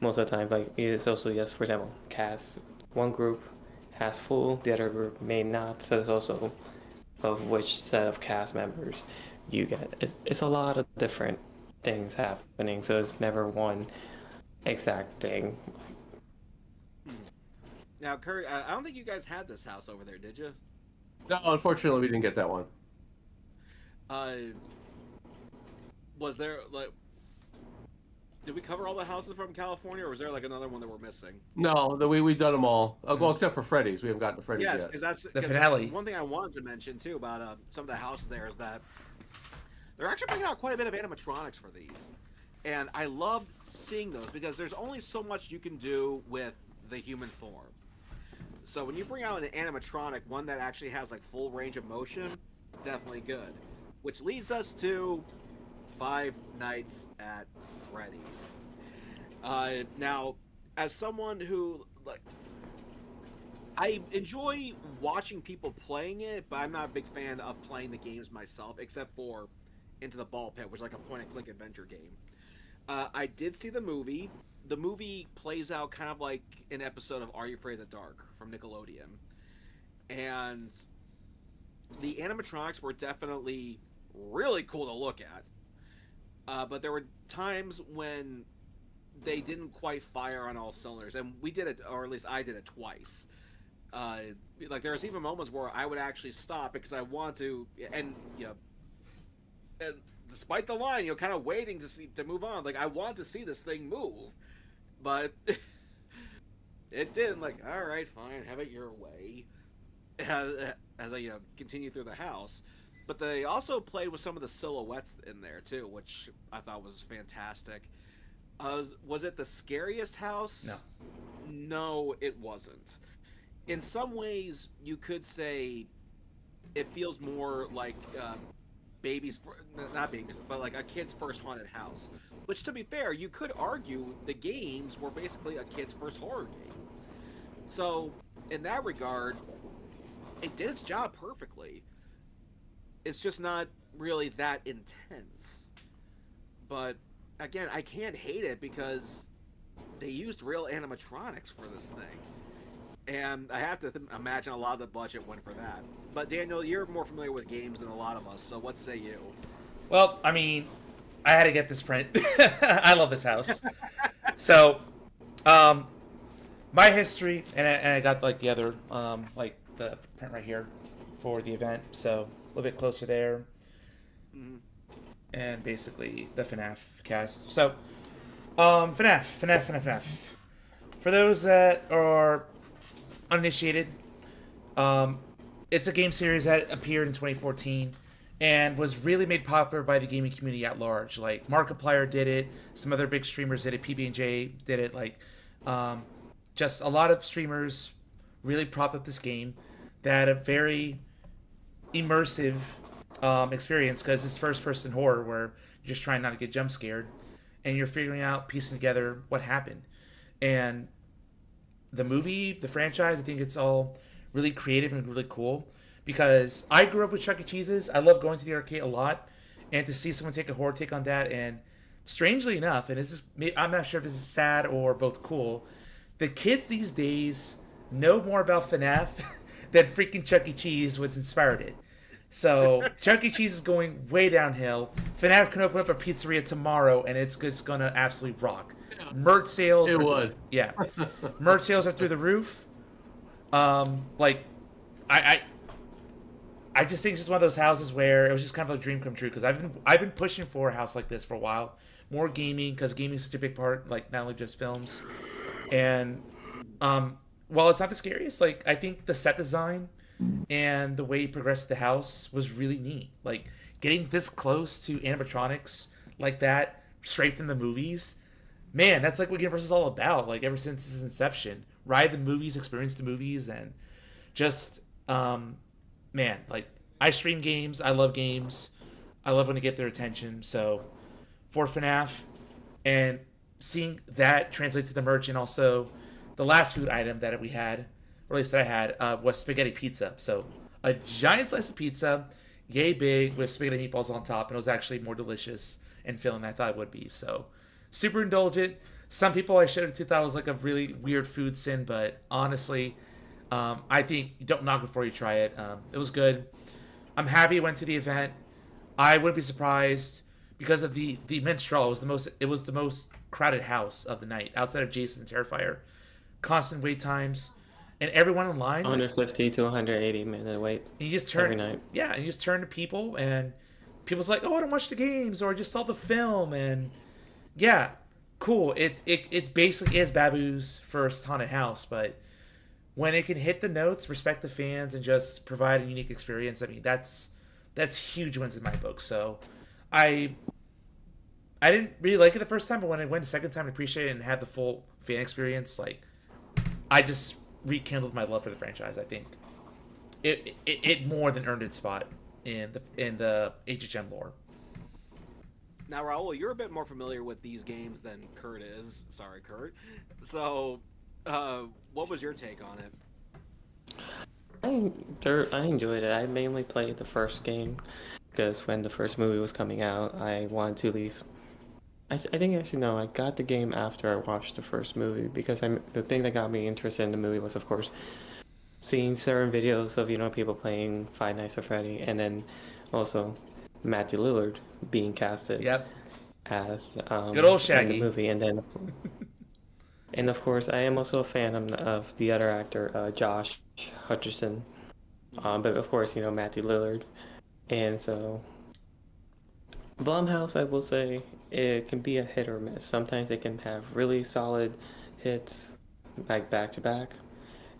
most of the time, like it's also just, for example, cast one group has full, the other group may not. So it's also of which set of cast members you get. It's a lot of different things happening, so it's never one exact thing. Now, Kurt, I don't think you guys had this house over there, did you? No, unfortunately, we didn't get that one. Uh, was there like, did we cover all the houses from California, or was there like another one that we're missing? No, we've done them all. Well, except for Freddy's. We haven't gotten to Freddy's Yes, yet. because that's The 'cause finale. one thing I wanted to mention too about some of the houses there is that they're actually bringing out quite a bit of animatronics for these, and I loved seeing those because there's only so much you can do with the human form. So when you bring out an animatronic, one that actually has like full range of motion, definitely good. Which leads us to Five Nights at Freddy's. Now, as someone who like, I enjoy watching people playing it, but I'm not a big fan of playing the games myself, except for Into the Ball Pit, which is like a point-and-click adventure game. I did see the movie. The movie plays out kind of like an episode of Are You Afraid of the Dark from Nickelodeon. And the animatronics were definitely really cool to look at. But there were times when they didn't quite fire on all cylinders. And we did it, or at least I did it twice. Like there was even moments where I would actually stop because I want to, and and despite the line, kind of waiting to move on. Like I want to see this thing move, but it didn't. Like, all right, fine, have it your way. As I continue through the house, but they also played with some of the silhouettes in there too, which I thought was fantastic. Was it the scariest house? No. No, it wasn't. In some ways, you could say it feels more like not babies, but like a kid's first haunted house. Which, to be fair, you could argue the games were basically a kid's first horror game. So, in that regard, it did its job perfectly. It's just not really that intense. But, again, I can't hate it because they used real animatronics for this thing. And I have to imagine a lot of the budget went for that. But Daniel, you're more familiar with games than a lot of us, so what say you? Well, I mean, I had to get this print. I love this house. So, my history, and I got like the other, like the print right here for the event. So a little bit closer there, and basically the FNAF cast. So, FNAF. For those that are uninitiated, it's a game series that appeared in 2014 and was really made popular by the gaming community at large. Like Markiplier did it, some other big streamers did it, PB&J did it. Like, just a lot of streamers really propped up this game that had a very immersive experience because it's first-person horror where you're just trying not to get jump scared and you're figuring out, piecing together what happened. And the movie, the franchise, I think it's all really creative and really cool because I grew up with Chuck E. Cheese's. I love going to the arcade a lot, and to see someone take a horror take on that, and strangely enough, and this is, I'm not sure if this is sad or both cool, the kids these days know more about FNAF than freaking Chuck E. Cheese, which inspired it. So Chuck E. Cheese is going way downhill. FNAF can open up a pizzeria tomorrow, and it's just gonna absolutely rock. Merch sales. Yeah, merch sales are through the roof. Like, I just think it's just one of those houses where it was just kind of a dream come true. Because I've been pushing for a house like this for a while. More gaming, because gaming is such a big part. Like not only just films, and while it's not the scariest, like I think the set design and the way he progressed the house was really neat. Like getting this close to animatronics like that straight from the movies. Man, that's like what Universal is all about. Like ever since its inception, ride the movies, experience the movies, and just man, like I stream games. I love games. I love when I get their attention. So for FNAF, and seeing that translate to the merch, and also the last food item that we had, or at least that I had, was spaghetti pizza. So a giant slice of pizza, yay big, with spaghetti meatballs on top, and it was actually more delicious and filling than I thought it would be. So super indulgent. Some people I showed it to thought it was like a really weird food sin, but honestly, I think you don't knock before you try it. It was good. I'm happy I went to the event. I wouldn't be surprised because of the immense draw. It was the most crowded house of the night outside of Jason and Terrifier. Constant wait times, and everyone in line. 150 to 180 minute wait. And you just turn every night. Yeah, and you just turn to people, and people's like, "Oh, I don't watch the games," or "I just saw the film," and yeah, cool. It basically is Babu's first haunted house, but when it can hit the notes, respect the fans, and just provide a unique experience, I mean that's huge wins in my book. So I didn't really like it the first time, but when I went the second time, I appreciated it and had the full fan experience. Like I just rekindled my love for the franchise. I think it more than earned its spot in the HHM lore. Now, Raul, you're a bit more familiar with these games than Kurt is. Sorry, Kurt. So, what was your take on it? I enjoyed it. I mainly played the first game because when the first movie was coming out, I wanted to at least. I think actually no, I got the game after I watched the first movie because the thing that got me interested in the movie was of course seeing certain videos of people playing Five Nights at Freddy, and then also Matthew Lillard being casted Yep. as Good old in Shaggy. the movie, and of course I am also a fan of the other actor Josh Hutcherson, but of course Matthew Lillard, and so Blumhouse I will say it can be a hit or miss. Sometimes they can have really solid hits like back to back,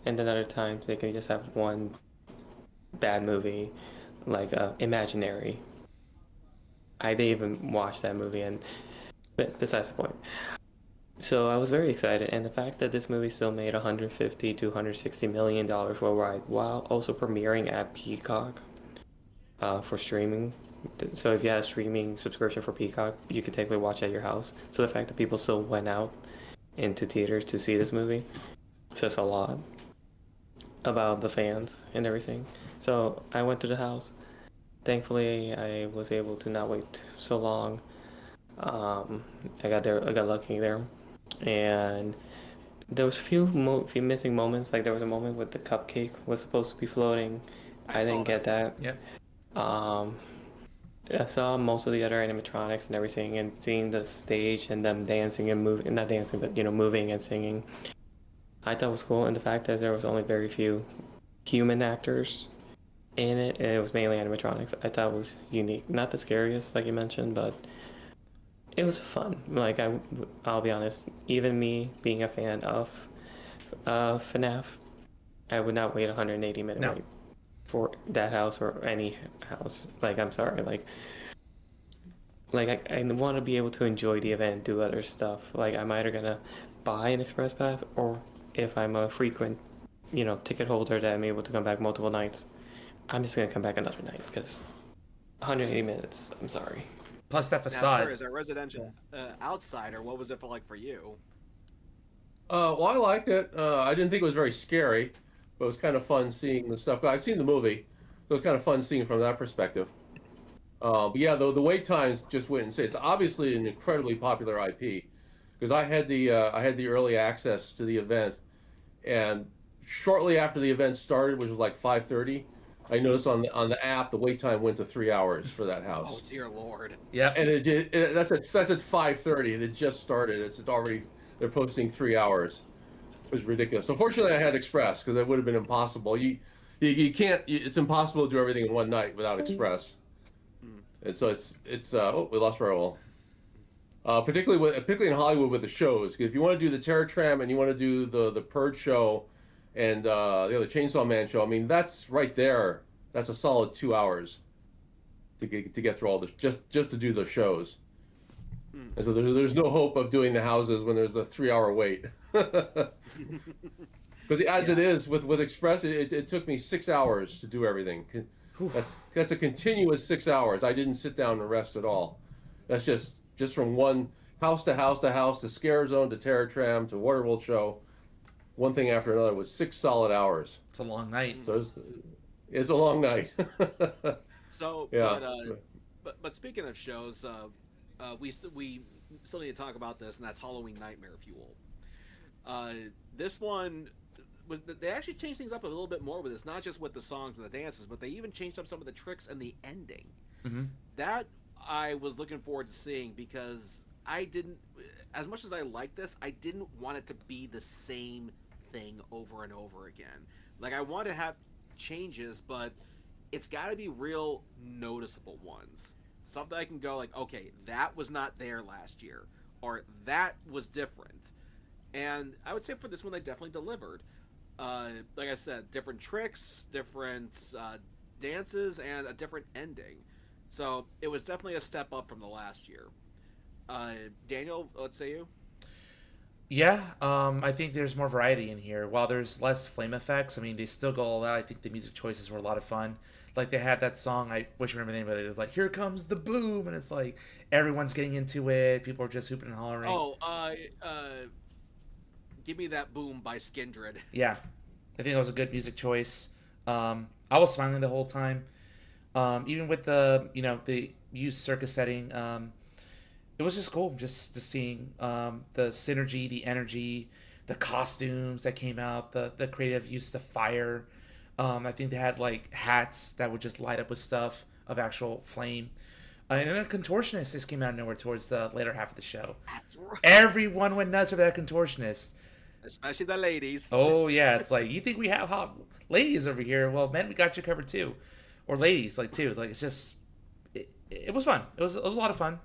and then other times they can just have one bad movie like Imaginary. I didn't even watch that movie, and but besides the point. So I was very excited, and the fact that this movie still made 150 to 160 million dollars worldwide, while also premiering at Peacock for streaming. So if you have a streaming subscription for Peacock, you can technically watch at your house. So the fact that people still went out into theaters to see this movie says a lot about the fans and everything. So I went to the house. Thankfully, I was able to not wait so long. I got there. I got lucky there, and there was few missing moments. Like there was a moment with the cupcake was supposed to be floating. I didn't get that. Yep. Um, I saw most of the other animatronics and everything, and seeing the stage and them dancing and moving, not dancing, but moving and singing. I thought was cool, and the fact that there was only very few human actors in it, and it was mainly animatronics, I thought was unique. Not the scariest, like you mentioned, but it was fun. Like I'll be honest, even me being a fan of FNAF, I would not wait 180-minute No. wait for that house or any house. Like I'm sorry, I want to be able to enjoy the event and do other stuff. Like I'm either gonna buy an express pass, or if I'm a frequent, ticket holder that I'm able to come back multiple nights, I'm just gonna come back another night because 180 minutes. I'm sorry. Plus that Now, facade. Kurt, as a residential outsider, what was it like for you? Well, I liked it. I didn't think it was very scary, but it was kind of fun seeing the stuff. I've seen the movie, so it was kind of fun seeing from that perspective. But yeah, the wait times just went insane. It's obviously an incredibly popular IP because I had the early access to the event, and shortly after the event started, which was like 5:30, I noticed on the app the wait time went to 3 hours for that house. Oh dear lord! Yep. And that's at 5:30, and it just started. It's already they're posting 3 hours. It was ridiculous. Unfortunately, I had Express because it would have been impossible. You can't. It's impossible to do everything in one night without Express. And so we lost Raoul. Particularly in Hollywood with the shows. If you want to do the Terror Tram and you want to do the Purge show and the other Chainsaw Man show, I mean that's right there. That's a solid 2 hours to get through all this just to do the shows. And so there's no hope of doing the houses when there's a 3 hour wait. Because as it is with Express, it took me 6 hours to do everything. That's a continuous 6 hours. I didn't sit down and rest at all. That's just from one house to house to house to Scare Zone to Terror Tram to Waterworld show, one thing after another was 6 solid hours. It's a long night. So it's a long night. So, Yeah. but speaking of shows, we still need to talk about this, and that's Halloween Nightmare Fuel. This one they actually changed things up a little bit more with this, not just with the songs and the dances, but they even changed up some of the tricks and the ending. Mm-hmm. That I was looking forward to seeing because I didn't, as much as I like this, I didn't want it to be the same thing over and over again. Like I want to have changes, but it's got to be real noticeable ones. Something I can go like, okay, that was not there last year, or that was different. And I would say for this one, they definitely delivered. Like I said, different tricks, different dances, and a different ending. So it was definitely a step up from the last year. Daniel, let's say you. Yeah, I think there's more variety in here. While there's less flame effects, I mean, they still go all out. I think the music choices were a lot of fun. Like they had that song, I wish I remember the name of it. It's like "Here Comes the Boom," and it's like everyone's getting into it. People are just hooping and hollering. Oh, Give Me That Boom by Skindred. Yeah, I think that was a good music choice. I was smiling the whole time, even with the the used circus setting. It was just cool, just seeing the synergy, the energy, the costumes that came out, the creative use of fire. I think they had like hats that would just light up with stuff of actual flame. And then a contortionist just came out of nowhere towards the later half of the show. That's right. Everyone went nuts for that contortionist. Especially the ladies. Oh yeah, it's like you think we have hot ladies over here. Well, men, we got you covered too, or ladies like too. It's like it's just it was fun. It was a lot of fun.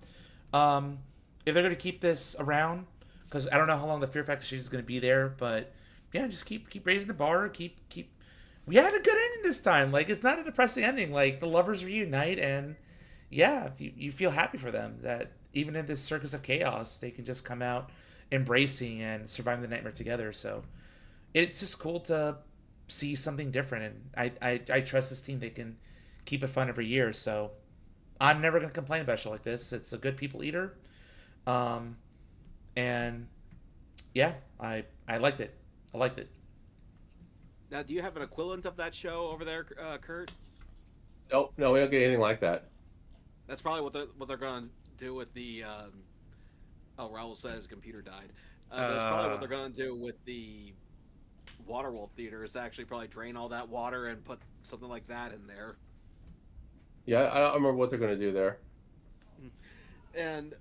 If they're gonna keep this around, because I don't know how long the Fear Factor sheet is gonna be there, but yeah, just keep raising the bar. Keep. We had a good ending this time. Like it's not a depressing ending. Like the lovers reunite, and yeah, you feel happy for them that even in this circus of chaos, they can just come out embracing and surviving the nightmare together. So it's just cool to see something different, and I trust this team. They can keep it fun every year. So I'm never gonna complain about a show like this. It's a good people eater, and yeah, I liked it. I liked it. Now, do you have an equivalent of that show over there, Kurt? Nope, no, we don't get anything like that. That's probably what they're going to do with the. Oh, Raul says his computer died. That's probably what they're going to do with the Waterworld Theater. Is actually probably drain all that water and put something like that in there. Yeah, I don't remember what they're going to do there. And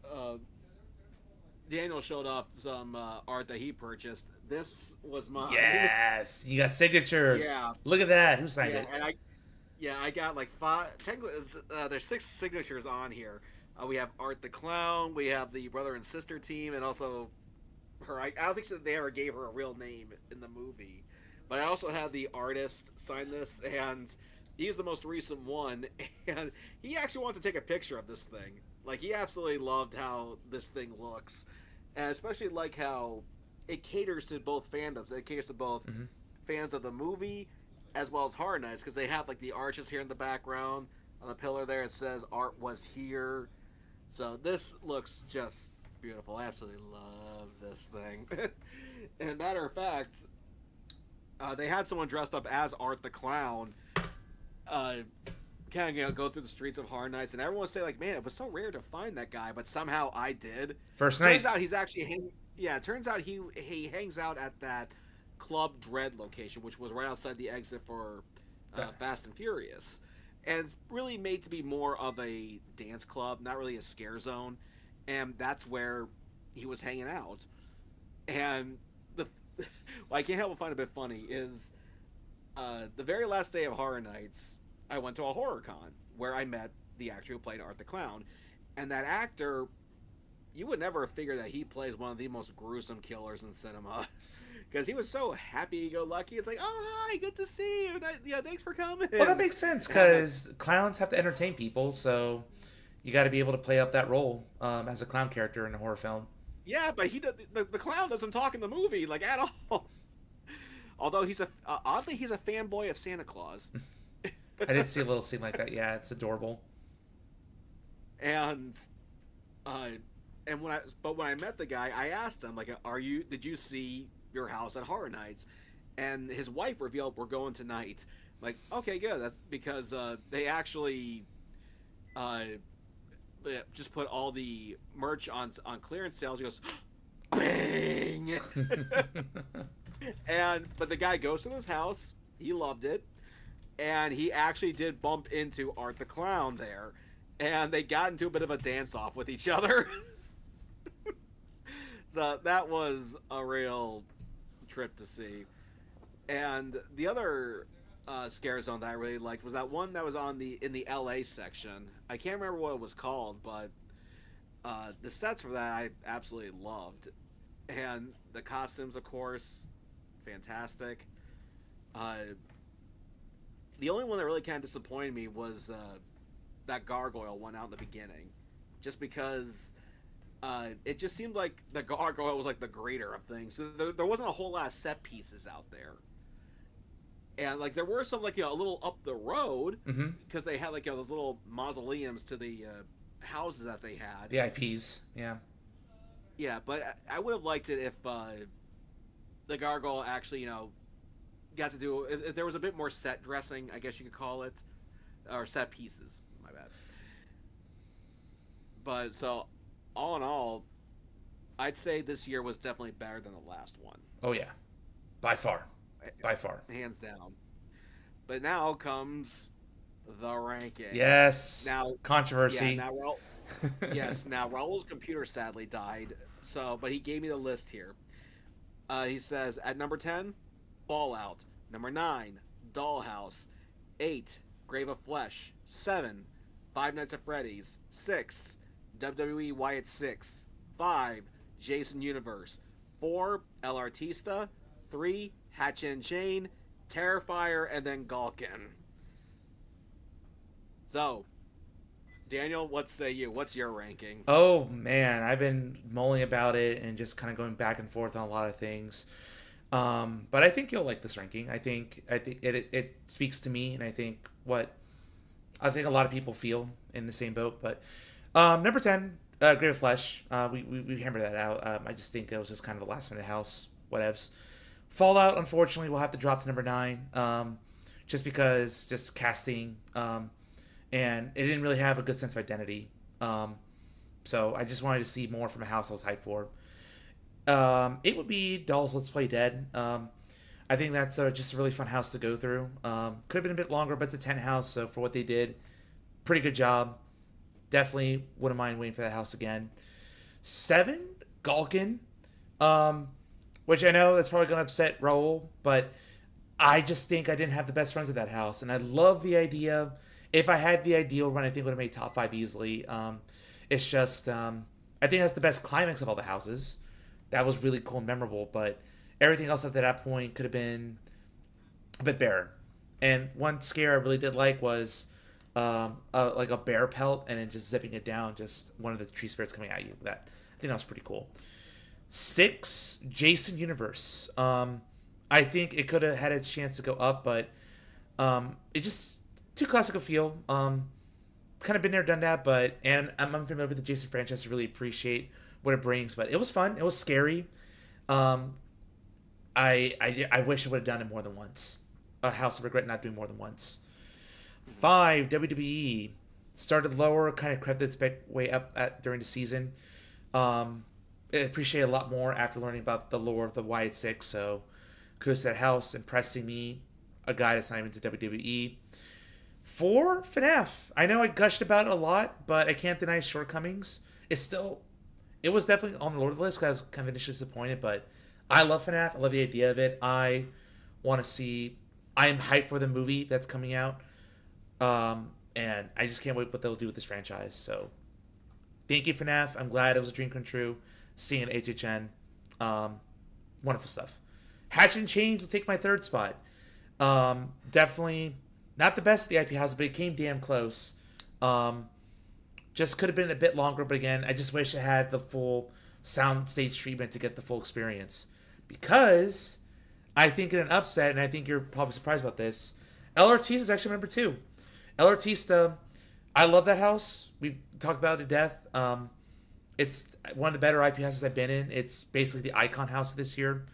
Daniel showed off some art that he purchased. This was mine. Yes, you got signatures. Yeah. Look at that. Who signed it? And I got like 5. Technically, there's 6 signatures on here. We have Art the Clown. We have the brother and sister team, and also her. I don't think they ever gave her a real name in the movie, but I also had the artist sign this, and he's the most recent one, and he actually wanted to take a picture of this thing. Like he absolutely loved how this thing looks, and especially like how it caters to both fandoms. It caters to both fans of the movie as well as Horror Nights, because they have like the arches here in the background. On the pillar there, it says "Art was here." So this looks just beautiful. I absolutely love this thing. And matter of fact, they had someone dressed up as Art the Clown, kind of go through the streets of Horror Nights, and everyone would say like, "Man, it was so rare to find that guy," but somehow I did. First night. Turns out he's actually it turns out he hangs out at that Club Dread location, which was right outside the exit for Fast and Furious. And it's really made to be more of a dance club, not really a scare zone. And that's where he was hanging out. And what I can't help but find a bit funny is the very last day of Horror Nights, I went to a horror con where I met the actor who played Art the Clown. And that actor, you would never figure that he plays one of the most gruesome killers in cinema. Because he was so happy-go-lucky. It's like, oh, hi, good to see you. Yeah, thanks for coming. Well, that makes sense, because clowns have to entertain people, so you got to be able to play up that role as a clown character in a horror film. Yeah, but the clown doesn't talk in the movie, like, at all. Although oddly, he's a fanboy of Santa Claus. I did see a little scene like that. Yeah, it's adorable. And when I met the guy, I asked him, like, did you see your house at Horror Nights? And his wife revealed, we're going tonight. Like, okay, good. That's because they actually just put all the merch on clearance sales. He goes, bang! But the guy goes to his house. He loved it. And he actually did bump into Art the Clown there. And they got into a bit of a dance-off with each other. So that was a real trip to see. And the other scare zone that I really liked was that one that was in the LA section. I can't remember what it was called, but the sets for that I absolutely loved. And the costumes, of course, fantastic. The only one that really kind of disappointed me was that gargoyle one out in the beginning. Just because it just seemed like the gargoyle was like the greater of things. So there wasn't a whole lot of set pieces out there. And like there were some like a little up the road Mm-hmm. because they had like those little mausoleums to the houses that they had. The IPs. Yeah. Yeah, but I would have liked it if the gargoyle actually got to do if there was a bit more set dressing, I guess you could call it, or set pieces. My bad. But so, all in all, I'd say this year was definitely better than the last one, Oh yeah. By far. By far. hands down. But now comes the ranking. Yes. Now, Controversy. yeah. Now, yes. Now, Raul's computer sadly died. So, but he gave me the list here. He says at number 10, Fallout. Number 9, Dollhouse. 8, Grave of Flesh. 7, Five Nights at Freddy's. 6, WWE Wyatt 6. 5, Jason Universe. 4, El Artista. 3, Hatch and Chain. Terrifier, and then Galkin. So, Daniel, what say you? What's your ranking? Oh man, I've been mulling about it and just kind of going back and forth on a lot of things. But I think you'll like this ranking. I think it speaks to me, and I think a lot of people feel in the same boat. But number 10, Grave of Flesh. We hammered that out. I just think it was just kind of a last minute house. Whatevs. Fallout, unfortunately, will have to drop to number 9, just because just casting, and it didn't really have a good sense of identity. So I just wanted to see more from a house I was hyped for. It would be Dolls Let's Play Dead. I think that's just a really fun house to go through. Could have been a bit longer, but it's a 10 house, so for what they did, pretty good job. Definitely wouldn't mind waiting for that house again. 7, Galkin. Which I know that's probably going to upset Raul, but I just think I didn't have the best friends at that house. And I love the idea. If I had the ideal run, I think it would have made top 5 easily. It's just, I think that's the best climax of all the houses. That was really cool and memorable, but everything else up to that point could have been a bit barren. And one scare I really did like was like a bear pelt and then just zipping it down, just one of the tree spirits coming at you. I think that was pretty cool. 6, Jason Universe. I think it could have had a chance to go up, but it just too classic a feel. Kind of been there, done that, and I'm unfamiliar with the Jason franchise to really appreciate what it brings. But it was fun. It was scary. I wish I would have done it more than once. A House of Regret not doing more than once. 5, WWE. Started lower, kind of crept its way up during the season. I appreciate it a lot more after learning about the lore of the Wyatt 6, so kudos to that house, impressing me, a guy that's not even to WWE. 4, FNAF. I know I gushed about it a lot, but I can't deny its shortcomings. It was definitely on the Lord of the list because I was kind of initially disappointed, but I love FNAF. I love the idea of it. I am hyped for the movie that's coming out, and I just can't wait what they'll do with this franchise. So, thank you, FNAF. I'm glad it was a dream come true. Seeing an HHN. Wonderful stuff. Hatch and Chains will take my 3rd spot. Definitely not the best of the IP house, but it came damn close. Just could have been a bit longer, but again, I just wish I had the full sound stage treatment to get the full experience. Because I think in an upset, and I think you're probably surprised about this, El Artista is actually number 2. El Artista, I love that house. We've talked about it to death. It's one of the better IP houses I've been in. It's basically the icon house this year.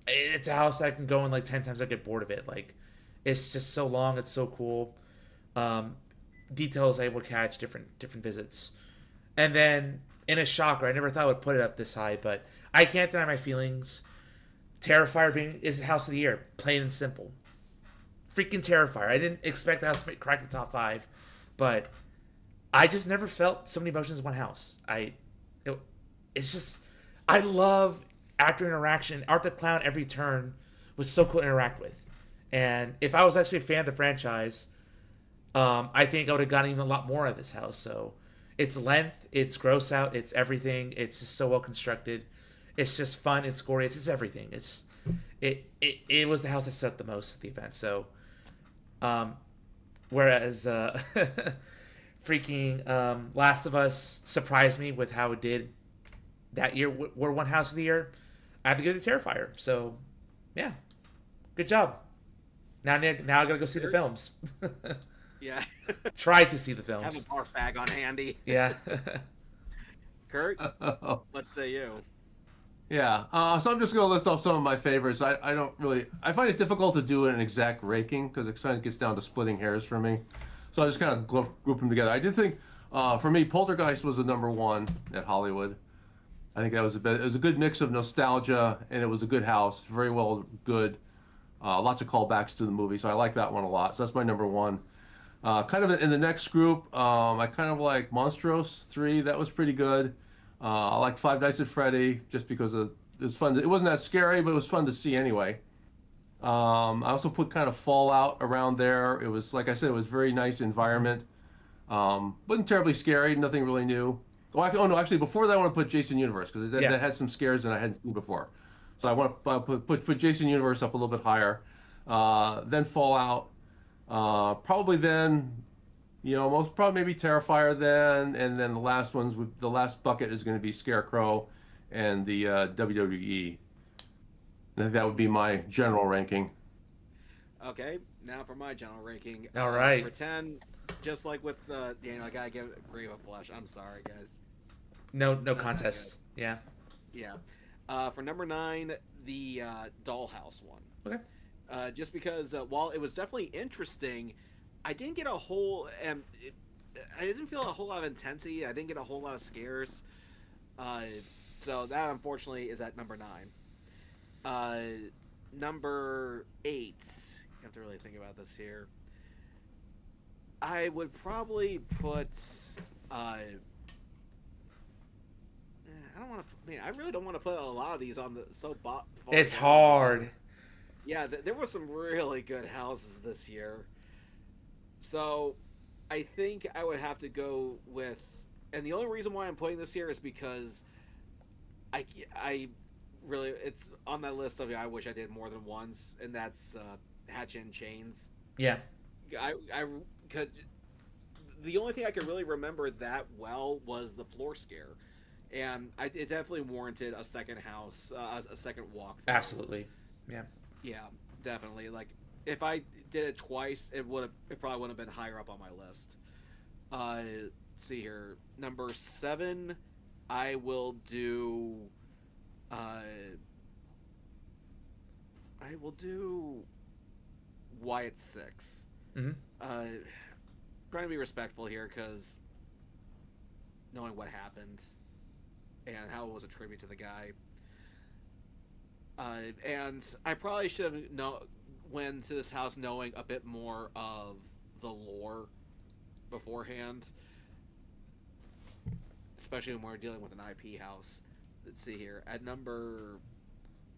It's a house I can go in like 10 times. I get bored of it. Like, it's just so long. It's so cool. Details I will catch different visits. And then in a shocker, I never thought I would put it up this high, but I can't deny my feelings. Terrifier is the house of the year, plain and simple. Freaking Terrifier. I didn't expect the house to crack the top 5, but I just never felt so many emotions in one house. It's just, I love actor interaction. Art the Clown every turn was so cool to interact with. And if I was actually a fan of the franchise, I think I would have gotten even a lot more out of this house. So its length, its gross out, it's everything. It's just so well constructed. It's just fun. It's gory. It's just everything. It was the house that stood out the most at the event. So, whereas freaking Last of Us surprised me with how it did that year. We're one house of the year. I have to give it to Terrifier. So, yeah, Good job. Now I gotta go see the films. Yeah. Try to see the Have a films. barf bag on handy. Yeah. Kurt, what say you? Yeah, so I'm just going to list off some of my favorites. I don't really, I find it difficult to do an exact ranking because it kind of gets down to splitting hairs for me. So I just kind of group them together. I did think, for me, Poltergeist was the number one at Hollywood. I think that was it was a good mix of nostalgia and it was a good house, very well good. Lots of callbacks to the movie, so I like that one a lot. So that's my number one. Kind of in the next group, I kind of like Monstros 3. That was pretty good. I like Five Nights at Freddy just because it was fun. It wasn't that scary, but it was fun to see anyway. I also put kind of Fallout around there. It was, like I said, it was very nice environment. Wasn't terribly scary, nothing really new. Oh no, actually, before that, I want to put Jason Universe because that had some scares that I hadn't seen before. So I want to put Jason Universe up a little bit higher. Then Fallout. Probably then, most probably maybe Terrifier then, and then the last bucket is going to be Scarecrow and the WWE. I think that would be my general ranking. Okay, now for my general ranking. All right. For 10, just like with Daniel, I gotta give Grave of Flesh. I'm sorry, guys. No contest. Yeah. Yeah. For number 9, the Dollhouse one. Okay. Just because while it was definitely interesting, I didn't get I didn't feel a whole lot of intensity. I didn't get a whole lot of scares. So that unfortunately is at number 9. Number 8. You have to really think about this here. I would probably put. I don't want to. Man, I really don't want to put a lot of these on the far It's down. hard. Yeah, there were some really good houses this year. So, I think I would have to go with, and the only reason why I'm putting this here is because I really, it's on that list of I wish I did more than once, and that's Hatch and Chains. Yeah. I could. The only thing I could really remember that well was the floor scare, and it definitely warranted a second house, a second walk. Absolutely. Yeah. Yeah, definitely. Like if I did it twice, it probably wouldn't have been higher up on my list. Let's see here. Number 7, I will do. I will do Wyatt 6. Mm-hmm. Trying to be respectful here because knowing what happened and how it was a tribute to the guy. And I probably should have went to this house knowing a bit more of the lore beforehand, especially when we're dealing with an IP house. Let's see here. At number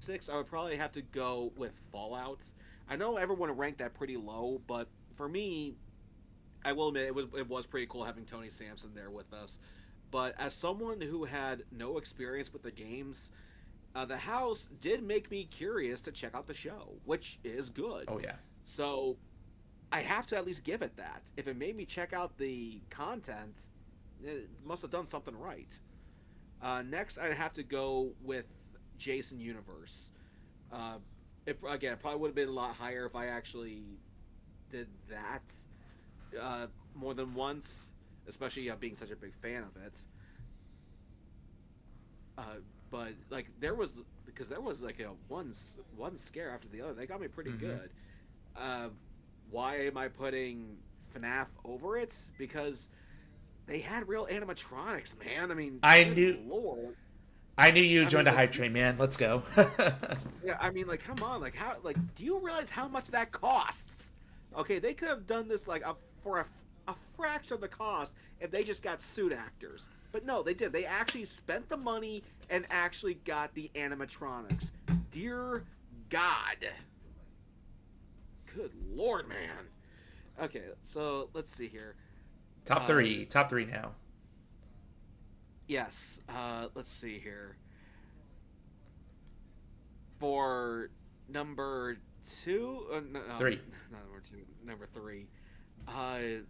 6, I would probably have to go with Fallout. I know everyone ranked that pretty low, but for me, I will admit it was pretty cool having Tony Sampson there with us. But as someone who had no experience with the games, the house did make me curious to check out the show, which is good. Oh yeah. So I have to at least give it that. If it made me check out the content, it must have done something right. Next, I'd have to go with Jason Universe. It probably would have been a lot higher if I actually did that more than once, especially being such a big fan of it. But like there was like a one scare after the other. They got me pretty good. Why am I putting FNAF over it? Because they had real animatronics, man. I mean, Lord. I knew you joined a hype train, man. Let's go. Yeah, I mean, like, come on, like, how, like, do you realize how much that costs? Okay, they could have done this like for a fraction of the cost if they just got suit actors. But no, they did. They actually spent the money and actually got the animatronics. Dear God. Good Lord, man. Okay, so let's see here. Top three now. Yes. Let's see here. For number 2, no, 3. Not number 2. Number 3. I'm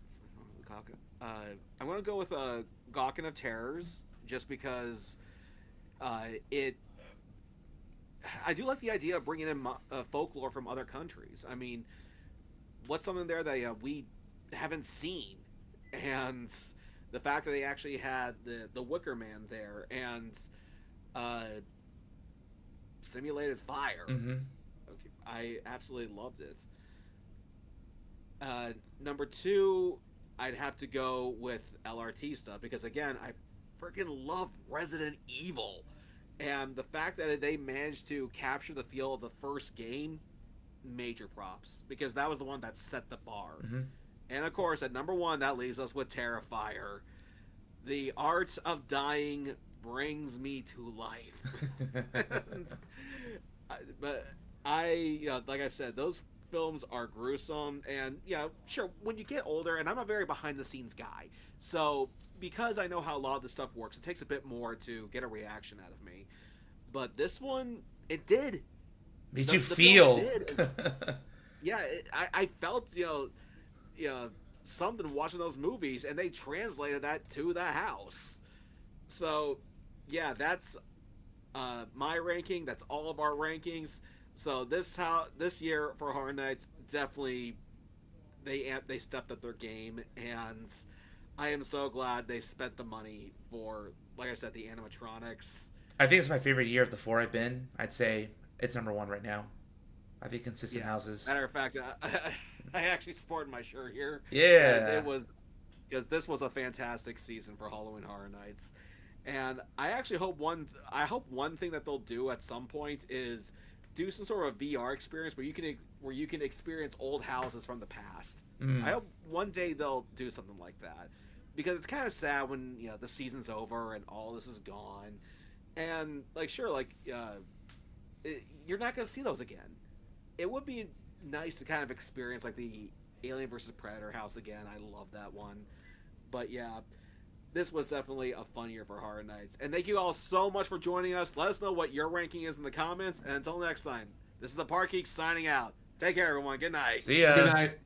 gonna go with Gawkin of Terrors, just because it I do like the idea of bringing in folklore from other countries. I mean, what's something there that we haven't seen, and the fact that they actually had the Wicker Man there and uh, simulated fire. Mm-hmm. Okay, I absolutely loved it. Number two, I'd have to go with LRT stuff because again, I freaking love Resident Evil, and the fact that they managed to capture the feel of the first game, major props because that was the one that set the bar. Mm-hmm. And of course, at number one, that leaves us with Terrifier. The art of dying brings me to life. And, but like I said, those films are gruesome, and sure, when you get older, and I'm a very behind the scenes guy, so because I know how a lot of this stuff works, it takes a bit more to get a reaction out of me. But this one, it did. Did The you film feel? I felt something watching those movies, and they translated that to the house. So yeah, that's my ranking. That's all of our rankings. So this year for Horror Nights, definitely they stepped up their game, and I am so glad they spent the money for, like I said, the animatronics. I think it's my favorite year of the 4 I've been. I'd say it's number 1 right now. I think consistent houses. Matter of fact, I actually sported my shirt here. Yeah. Because this was a fantastic season for Halloween Horror Nights, and I actually hope one thing that they'll do at some point is do some sort of VR experience where you can experience old houses from the past. I hope one day they'll do something like that, because it's kind of sad when the season's over and all this is gone, and you're not gonna see those again. It would be nice to kind of experience like the Alien versus Predator house again. I love that one, but yeah. This was definitely a fun year for Horror Nights. And thank you all so much for joining us. Let us know what your ranking is in the comments. And until next time, this is the Park Geeks signing out. Take care, everyone. Good night. See ya. Good night.